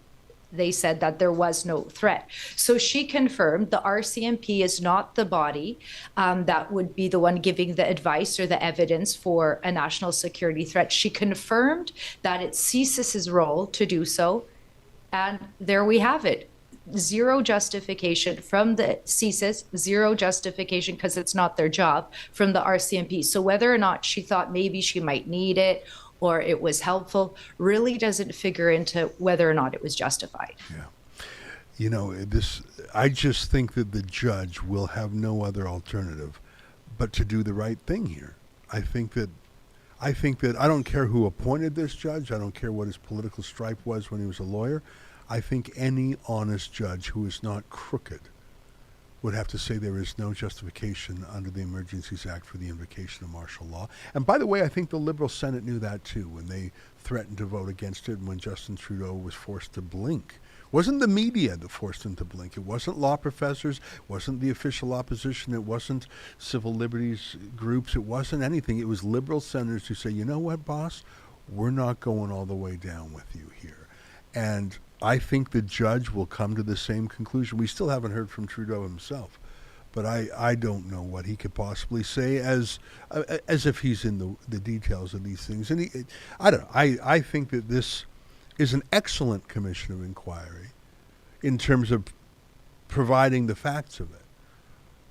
they said, that there was no threat. So she confirmed the RCMP is not the body that would be the one giving the advice or the evidence for a national security threat. She confirmed that it's CSIS's role to do so. And there we have it. Zero justification from the CSIS, zero justification because it's not their job from the RCMP. So whether or not she thought maybe she might need it or it was helpful really doesn't figure into whether or not it was justified. Yeah. You know, I just think that the judge will have no other alternative but to do the right thing here. I think that I don't care who appointed this judge. I don't care what his political stripe was when he was a lawyer. I think any honest judge who is not crooked would have to say there is no justification under the Emergencies Act for the invocation of martial law. And by the way, I think the Liberal Senate knew that too when they threatened to vote against it and when Justin Trudeau was forced to blink. It wasn't the media that forced him to blink. It wasn't law professors. It wasn't the official opposition. It wasn't civil liberties groups. It wasn't anything. It was Liberal senators who say, you know what, boss? We're not going all the way down with you here. And I think the judge will come to the same conclusion. We still haven't heard from Trudeau himself, but I don't know what he could possibly say as if he's in the details of these things. And I don't know. I think that this is an excellent commission of inquiry in terms of providing the facts of it.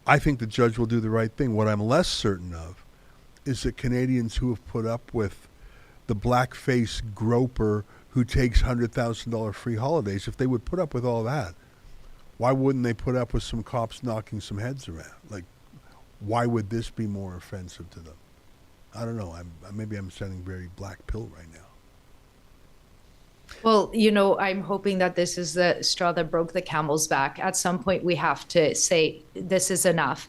I think the judge will do the right thing. What I'm less certain of is that Canadians who have put up with the blackface groper who takes $100,000 free holidays, if they would put up with all that, why wouldn't they put up with some cops knocking some heads around? Like, why would this be more offensive to them? I don't know. Maybe I'm sounding very black pill right now. Well, I'm hoping that this is the straw that broke the camel's back. At some point, we have to say, this is enough.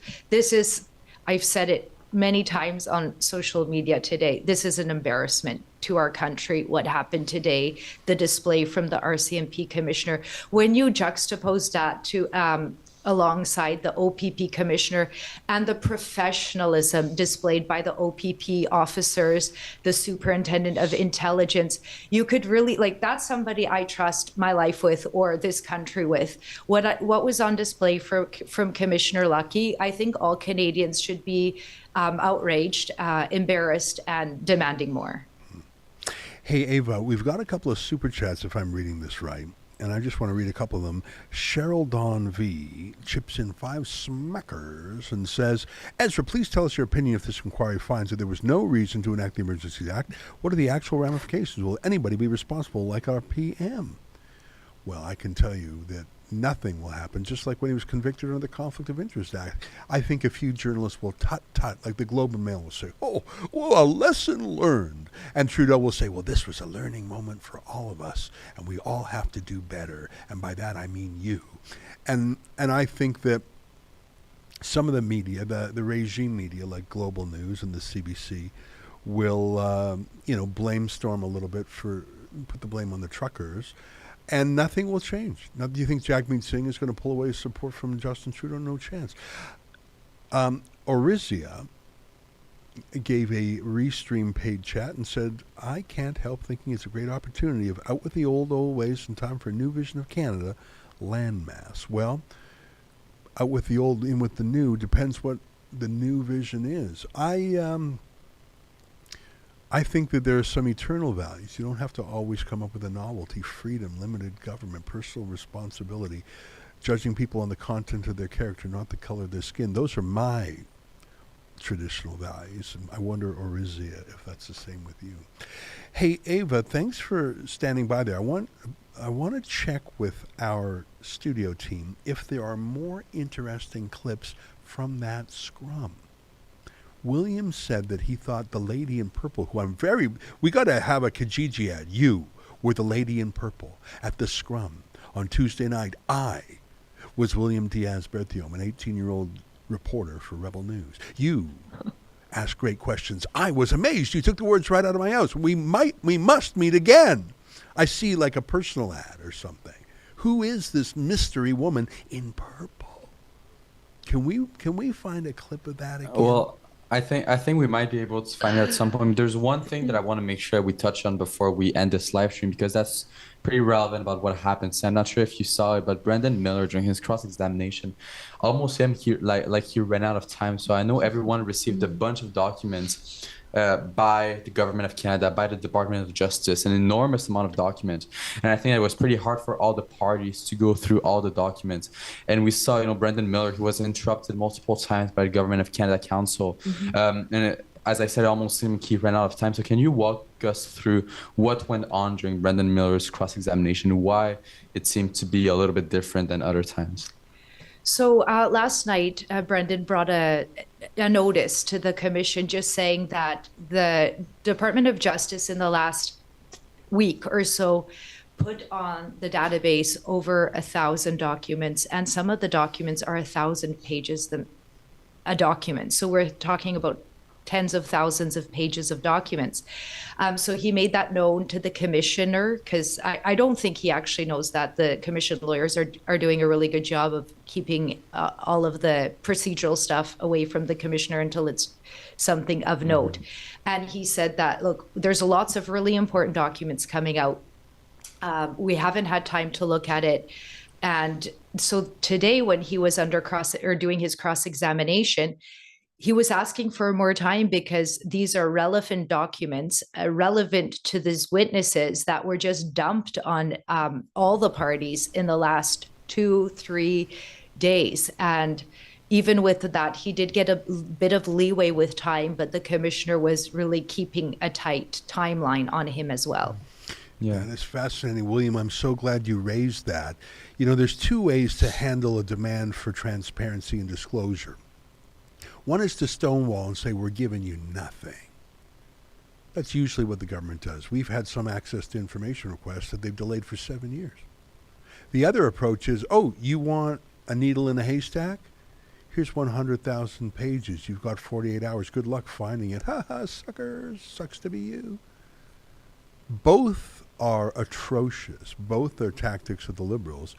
I've said it many times on social media today. This is an embarrassment to our country, what happened today, the display from the RCMP commissioner. When you juxtapose that to alongside the OPP commissioner and the professionalism displayed by the OPP officers, the superintendent of intelligence, you could really, that's somebody I trust my life with or this country with. What was on display from Commissioner Lucki, I think all Canadians should be outraged, embarrassed, and demanding more. Hey, Ava, we've got a couple of super chats, if I'm reading this right, and I just want to read a couple of them. Cheryl Dawn V chips in 5 smackers and says, Ezra, please tell us your opinion if this inquiry finds that there was no reason to enact the Emergencies Act. What are the actual ramifications? Will anybody be responsible like our PM? Well, I can tell you that nothing will happen, just like when he was convicted under the Conflict of Interest Act. I think a few journalists will tut-tut, like the Globe and Mail will say, oh, well, a lesson learned. And Trudeau will say, well, this was a learning moment for all of us, and we all have to do better. And by that, I mean you. And I think that some of the media, the regime media, like Global News and the CBC, will, blame storm a little bit put the blame on the truckers. And nothing will change. Now, do you think Jagmeet Singh is going to pull away his support from Justin Trudeau? No chance. Orizia gave a Restream paid chat and said, I can't help thinking it's a great opportunity of out with the old ways and time for a new vision of Canada, landmass. Well, out with the old, in with the new, depends what the new vision is. I think that there are some eternal values. You don't have to always come up with a novelty. Freedom, limited government, personal responsibility, judging people on the content of their character, not the color of their skin. Those are my traditional values. And I wonder, Orizia, if that's the same with you. Hey, Ava, thanks for standing by there. I want to check with our studio team if there are more interesting clips from that scrum. William said that he thought the lady in purple, we got to have a Kijiji ad. You were the lady in purple at the scrum on Tuesday night. I was William Diaz-Berthiaume, an 18-year-old reporter for Rebel News. You asked great questions. I was amazed. You took the words right out of my mouth. We must meet again. I see like a personal ad or something. Who is this mystery woman in purple? Can we find a clip of that again? Well, I think we might be able to find it at some point. There's one thing that I want to make sure we touch on before we end this live stream, because that's pretty relevant about what happened. So I'm not sure if you saw it, but Brendan Miller, during his cross-examination, almost he ran out of time. So I know everyone received a bunch of documents by the government of Canada, by the Department of Justice, an enormous amount of documents. And I think it was pretty hard for all the parties to go through all the documents. And we saw, Brendan Miller, who was interrupted multiple times by the Government of Canada Council. As I said, almost he ran out of time. So can you walk us through what went on during Brendan Miller's cross-examination, why it seemed to be a little bit different than other times? So last night, Brendan brought a notice to the commission just saying that the Department of Justice in the last week or so put on the database over 1,000 documents, and some of the documents are 1,000 pages a document. So we're talking about tens of thousands of pages of documents. So he made that known to the commissioner, because I don't think he actually knows that. The commission lawyers are doing a really good job of keeping all of the procedural stuff away from the commissioner until it's something of note. And he said that, look, there's lots of really important documents coming out. We haven't had time to look at it. And so today, when he was doing his cross-examination, he was asking for more time because these are relevant documents, relevant to these witnesses that were just dumped on all the parties in the last 2-3 days. And even with that, he did get a bit of leeway with time, but the commissioner was really keeping a tight timeline on him as well. Yeah, that's fascinating, William. I'm so glad you raised that. You know, there's two ways to handle a demand for transparency and disclosure. One is to stonewall and say, we're giving you nothing. That's usually what the government does. We've had some access to information requests that they've delayed for 7 years. The other approach is, oh, you want a needle in a haystack? Here's 100,000 pages. You've got 48 hours. Good luck finding it. Ha ha, suckers. Sucks to be you. Both are atrocious. Both are tactics of the Liberals,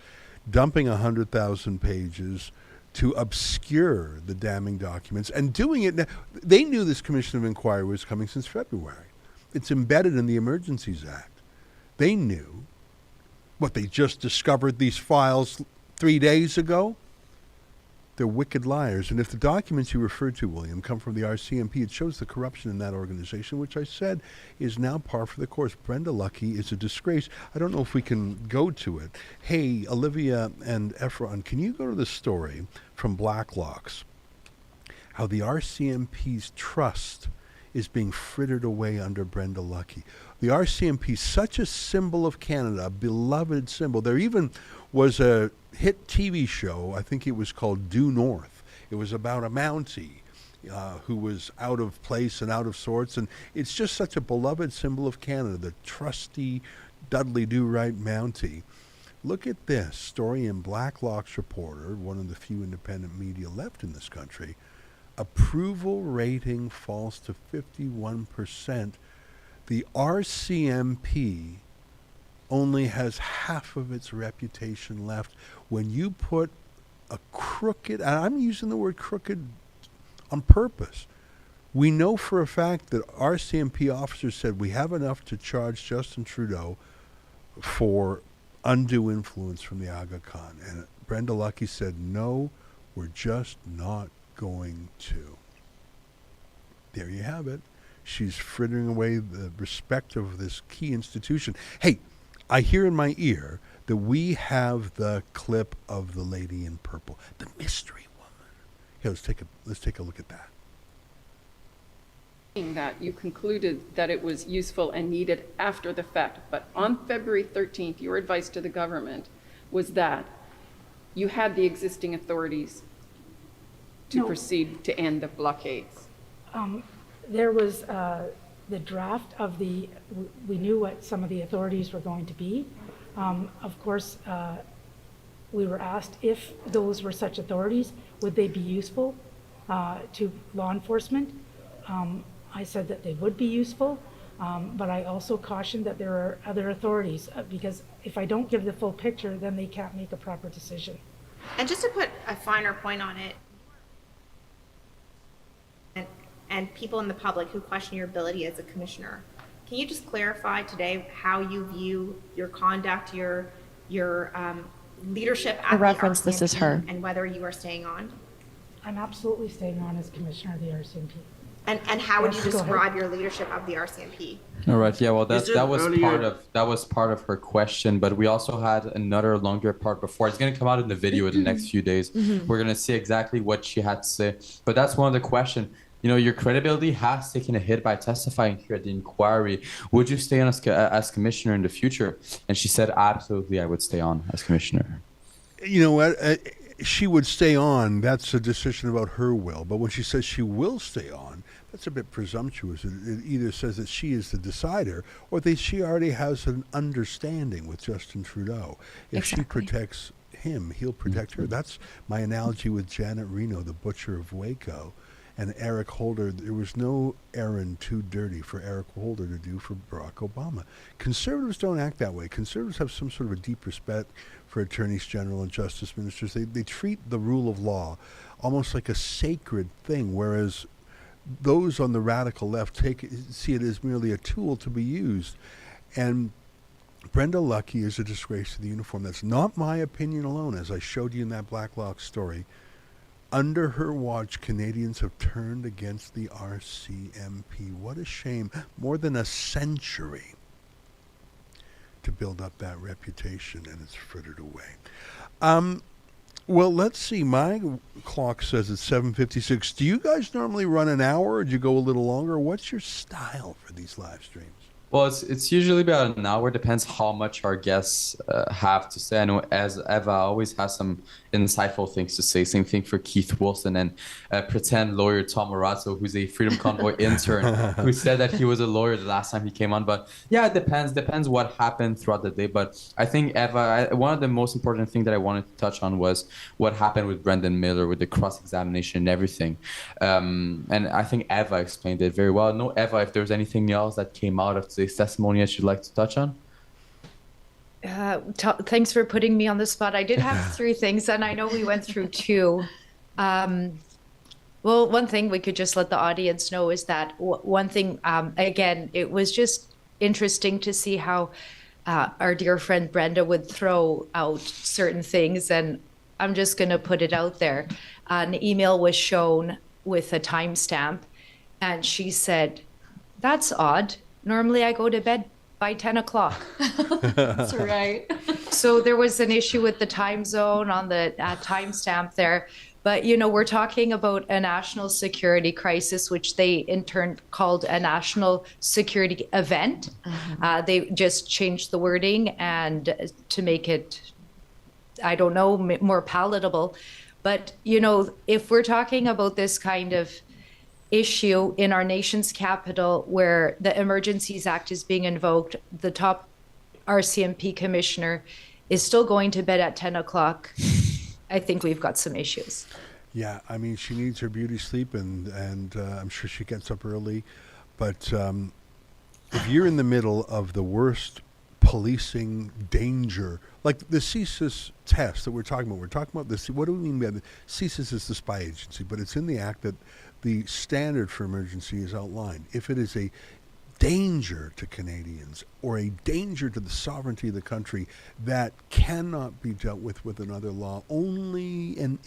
dumping 100,000 pages to obscure the damning documents and doing it now. They knew this Commission of Inquiry was coming since February. It's embedded in the Emergencies Act. They knew. What, they just discovered these files 3 days ago? They're wicked liars. And if the documents you referred to, William, come from the RCMP, it shows the corruption in that organization, which I said is now par for the course. Brenda Lucki is a disgrace. I don't know if we can go to it. Hey, Olivia and Ephron, can you go to the story from Blacklocks, how the RCMP's trust is being frittered away under Brenda Lucki. The RCMP, such a symbol of Canada, a beloved symbol. There even was a hit TV show, I think it was called Due North. It was about a Mountie who was out of place and out of sorts, and it's just such a beloved symbol of Canada, the trusty Dudley Do-Right Mountie. Look at this story in Blacklocks Reporter, one of the few independent media left in this country. Approval rating falls to 51%. The RCMP only has half of its reputation left. When you put a crooked, and I'm using the word crooked on purpose, we know for a fact that RCMP officers said we have enough to charge Justin Trudeau for undue influence from the Aga Khan. And Brenda Lucki said, no, we're just not going to. There you have it. She's frittering away the respect of this key institution. Hey, I hear in my ear that we have the clip of the lady in purple, the mystery woman. Here, let's take a look at that. That you concluded that it was useful and needed after the fact, but on February 13th, your advice to the government was that you had the existing authorities to proceed to end the blockades. There was the draft of we knew what some of the authorities were going to be. Of course, we were asked if those were such authorities, would they be useful to law enforcement? I said that they would be useful, but I also cautioned that there are other authorities because if I don't give the full picture, then they can't make a proper decision. And just to put a finer point on it, and people in the public who question your ability as a commissioner, can you just clarify today how you view your conduct, your leadership at A reference, the RCMP, this is her. and whether you are staying on? I'm absolutely staying on as commissioner of the RCMP. And how would you Yes, go ahead. describe your leadership of the RCMP? All right. Yeah. Well, Is it that was earlier- part of her question, but we also had another longer part before. It's going to come out in the video in the next few days. We're going to see exactly what she had to say. But that's one of the questions. You know, your credibility has taken a hit by testifying here at the inquiry. Would you stay on as commissioner in the future? And she said, absolutely, I would stay on as commissioner. You know what? She would stay on. That's a decision about her will. But when she says she will stay on, that's a bit presumptuous. It either says that she is the decider or that she already has an understanding with Justin Trudeau. If she protects him, he'll protect her. That's my analogy with Janet Reno, the butcher of Waco, and Eric Holder. There was no errand too dirty for Eric Holder to do for Barack Obama. Conservatives don't act that way. Conservatives have some sort of a deep respect for attorneys general and justice ministers. They treat the rule of law almost like a sacred thing, whereas those on the radical left see it as merely a tool to be used. And Brenda Lucki is a disgrace to the uniform. That's not my opinion alone, as I showed you in that Blacklock story. Under her watch, Canadians have turned against the RCMP. What a shame. More than a century to build up that reputation, and it's frittered away. Well, let's see. My clock says it's 7:56. Do you guys normally run an hour, or do you go a little longer? What's your style for these live streams? Well, it's usually about an hour. Depends how much our guests have to say. I know as Eva always has some insightful things to say. Same thing for Keith Wilson and pretend lawyer Tom Morazzo, who's a Freedom Convoy intern, who said that he was a lawyer the last time he came on. But yeah, it depends what happened throughout the day. But I think Eva, one of the most important things that I wanted to touch on was what happened with Brendan Miller with the cross-examination and everything. And I think Eva explained it very well. No, Eva, if there's anything else that came out of today's testimony that you'd like to touch on? Thanks for putting me on the spot. I did have 3 things, and I know we went through 2. Well, one thing we could just let the audience know is that one thing, again, it was just interesting to see how our dear friend Brenda would throw out certain things, and I'm just going to put it out there. An email was shown with a timestamp, and she said, "That's odd. Normally I go to bed by 10 o'clock. That's right. So there was an issue with the time zone on the timestamp there. But, you know, we're talking about a national security crisis, which they in turn called a national security event. They just changed the wording and to make it, I don't know, more palatable. But, you know, if we're talking about this kind of issue in our nation's capital where the Emergencies Act is being invoked, the top RCMP commissioner is still going to bed at 10 o'clock. I think we've got some issues. Yeah, I mean, she needs her beauty sleep, and I'm sure she gets up early. But if you're in the middle of the worst policing danger, like the CSIS test that we're talking about this. What do we mean by the CSIS is the spy agency, but it's in the act that the standard for emergency is outlined. If it is a danger to Canadians or a danger to the sovereignty of the country that cannot be dealt with another law, only and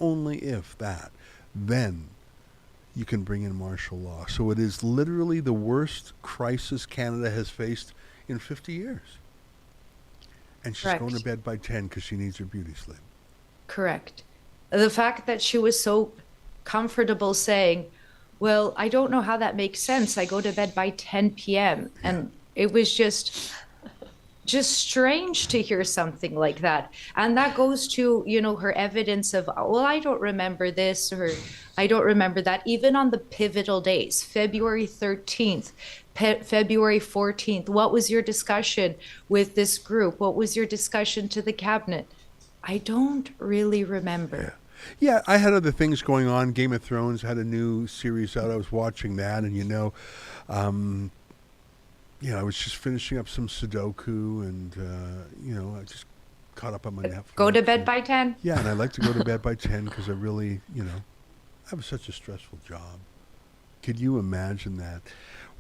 only if that, then you can bring in martial law. So it is literally the worst crisis Canada has faced in 50 years. And she's going to bed by 10 because she needs her beauty sleep. Correct. The fact that she was so comfortable saying, well, I don't know how that makes sense. I go to bed by 10 p.m. And it was just strange to hear something like that. And that goes to, you know, her evidence of, well, I don't remember this or I don't remember that. Even on the pivotal days, February 13th, February 14th, what was your discussion with this group? What was your discussion to the cabinet? I don't really remember. Yeah, I had other things going on. Game of Thrones had a new series out. I was watching that, and I was just finishing up some Sudoku, and I just caught up on my Netflix. Go to bed by 10? Yeah, and I like to go to bed by 10 because I really, I have such a stressful job. Could you imagine that?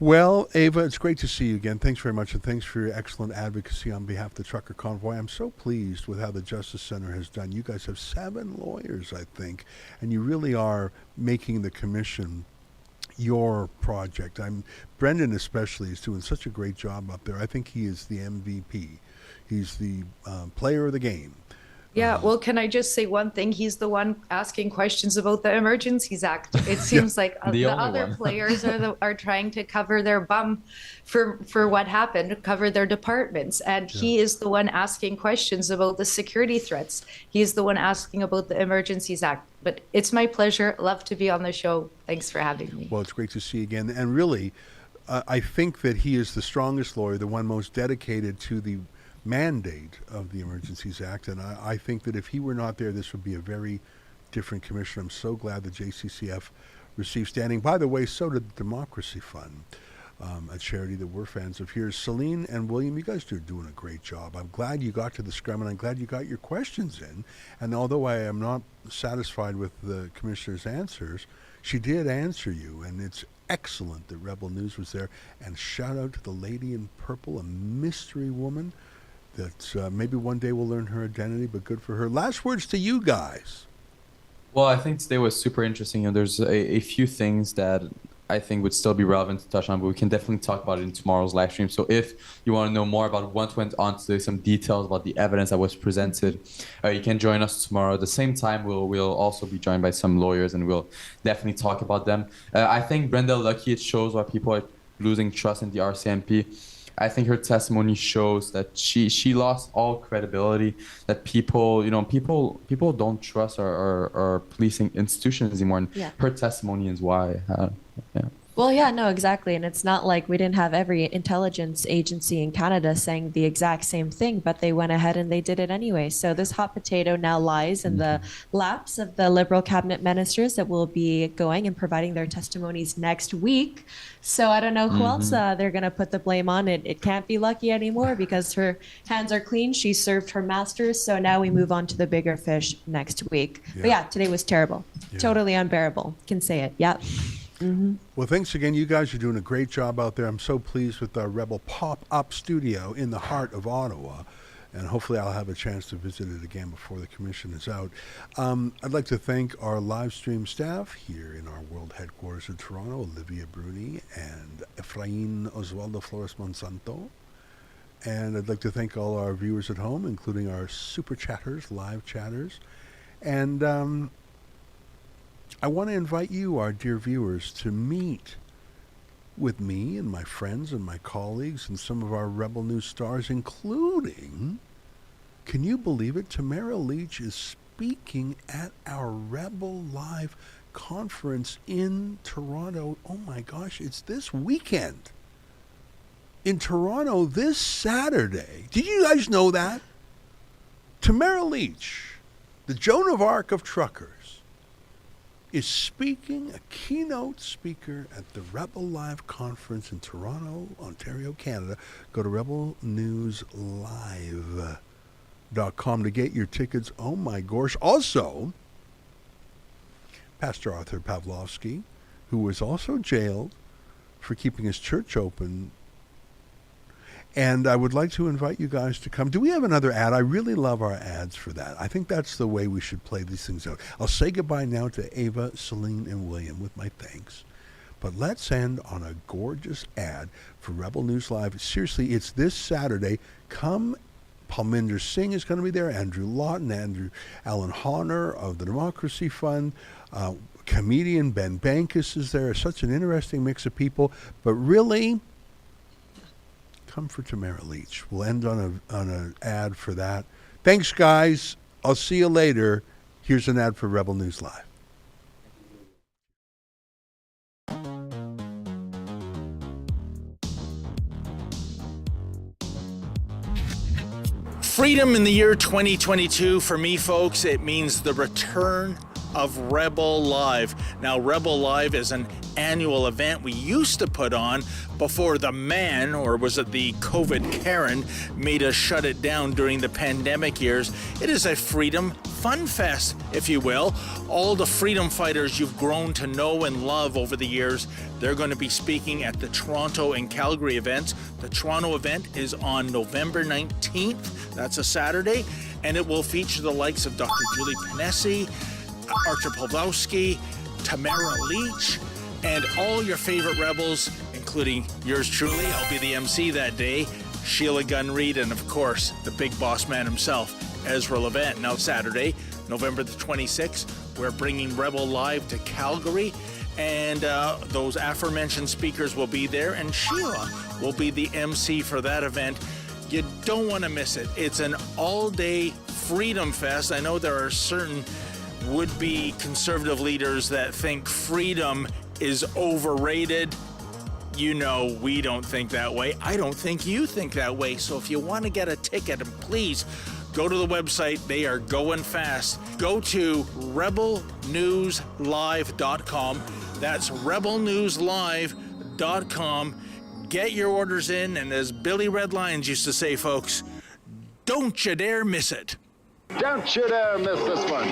Well, Ava, it's great to see you again. Thanks very much, and thanks for your excellent advocacy on behalf of the Trucker Convoy. I'm so pleased with how the Justice Center has done. You guys have 7 lawyers, I think, and you really are making the commission your project. Brendan especially is doing such a great job up there. I think he is the MVP. He's the player of the game Yeah, well, can I just say one thing? He's the one asking questions about the Emergencies Act. It seems like the other players are trying to cover their bum for what happened, cover their departments. And he is the one asking questions about the security threats. He's the one asking about the Emergencies Act. But it's my pleasure. Love to be on the show. Thanks for having me. Well, it's great to see you again. And really, I think that he is the strongest lawyer, the one most dedicated to the mandate of the Emergencies Act, and I think that if he were not there, this would be a very different commission. I'm so glad the JCCF received standing. By the way, so did the Democracy Fund, a charity that we're fans of here. Celine and William, you guys are doing a great job. I'm glad you got to the scrum, and I'm glad you got your questions in. And although I am not satisfied with the commissioner's answers, she did answer you, and it's excellent that Rebel News was there. And shout out to the lady in purple, a mystery woman that maybe one day we'll learn her identity, but good for her. Last words to you guys. Well, I think today was super interesting. You know, there's a few things that I think would still be relevant to touch on, but we can definitely talk about it in tomorrow's live stream. So if you want to know more about what went on today, some details about the evidence that was presented, you can join us tomorrow. At the same time, we'll also be joined by some lawyers, and we'll definitely talk about them. I think Brenda Lucki, it shows why people are losing trust in the RCMP. I think her testimony shows that she lost all credibility, that people don't trust our policing institutions anymore. And her testimony is why. Well, yeah, no, exactly. And it's not like we didn't have every intelligence agency in Canada saying the exact same thing, but they went ahead and they did it anyway. So this hot potato now lies in the laps of the Liberal cabinet ministers that will be going and providing their testimonies next week. So I don't know who else they're going to put the blame on. It can't be Lucki anymore because her hands are clean. She served her masters. So now we move on to the bigger fish next week. But yeah, today was terrible. Totally unbearable. Can say it. Yep. Well, thanks again. You guys are doing a great job out there. I'm so pleased with our Rebel pop-up studio in the heart of Ottawa, and hopefully I'll have a chance to visit it again before the commission is out. I'd like to thank our live stream staff here in our world headquarters in Toronto, Olivia Bruni and Efrain Oswaldo Flores Monsanto. And I'd like to thank all our viewers at home, including our super chatters, live chatters. And I want to invite you, our dear viewers, to meet with me and my friends and my colleagues and some of our Rebel News stars, including, can you believe it, Tamara Leach is speaking at our Rebel Live conference in Toronto. Oh my gosh, it's this weekend. In Toronto this Saturday. Did you guys know that? Tamara Leach, the Joan of Arc of truckers, is speaking, a keynote speaker at the Rebel Live conference in Toronto, Ontario, Canada. Go to rebelnewslive.com to get your tickets. Oh my gosh. Also, Pastor Arthur Pavlovsky, who was also jailed for keeping his church open. And I would like to invite you guys to come. Do we have another ad? I really love our ads for that. I think that's the way we should play these things out. I'll say goodbye now to Ava, Celine, and William with my thanks. But let's end on a gorgeous ad for Rebel News Live. Seriously, it's this Saturday. Come. Palminder Singh is going to be there. Andrew Lawton, Alan Honor of the Democracy Fund. Comedian Ben Bankus is there. Such an interesting mix of people. But really, come for Tamara Leach. We'll end on an ad for that. Thanks, guys. I'll see you later. Here's an ad for Rebel News Live. Freedom in the year 2022, for me, folks, it means the return of Rebel Live. Now, Rebel Live is an annual event we used to put on before the man, or was it the COVID Karen, made us shut it down during the pandemic years. It is a freedom fun fest, if you will. All the freedom fighters you've grown to know and love over the years, they're going to be speaking at the Toronto and Calgary events. The Toronto event is on November 19th. That's a Saturday, and it will feature the likes of Dr. Julie Ponesse, Arthur Pawlowski, Tamara Leach, and all your favorite rebels, including yours truly. I'll be the MC that day, Sheila Gunn Reid, and of course, the big boss man himself, Ezra Levant. Now Saturday, November the 26th, we're bringing Rebel Live to Calgary, and those aforementioned speakers will be there, and Sheila will be the MC for that event. You don't want to miss it. It's an all-day Freedom Fest. I know there are certain would-be conservative leaders that think freedom is overrated. You know we don't think that way. I don't think you think that way. So if you want to get a ticket, please go to the website. They are going fast. Go to rebelnewslive.com. That's rebelnewslive.com. Get your orders in, and as Billy Red Lions used to say, folks, don't you dare miss it. Don't you dare miss this one.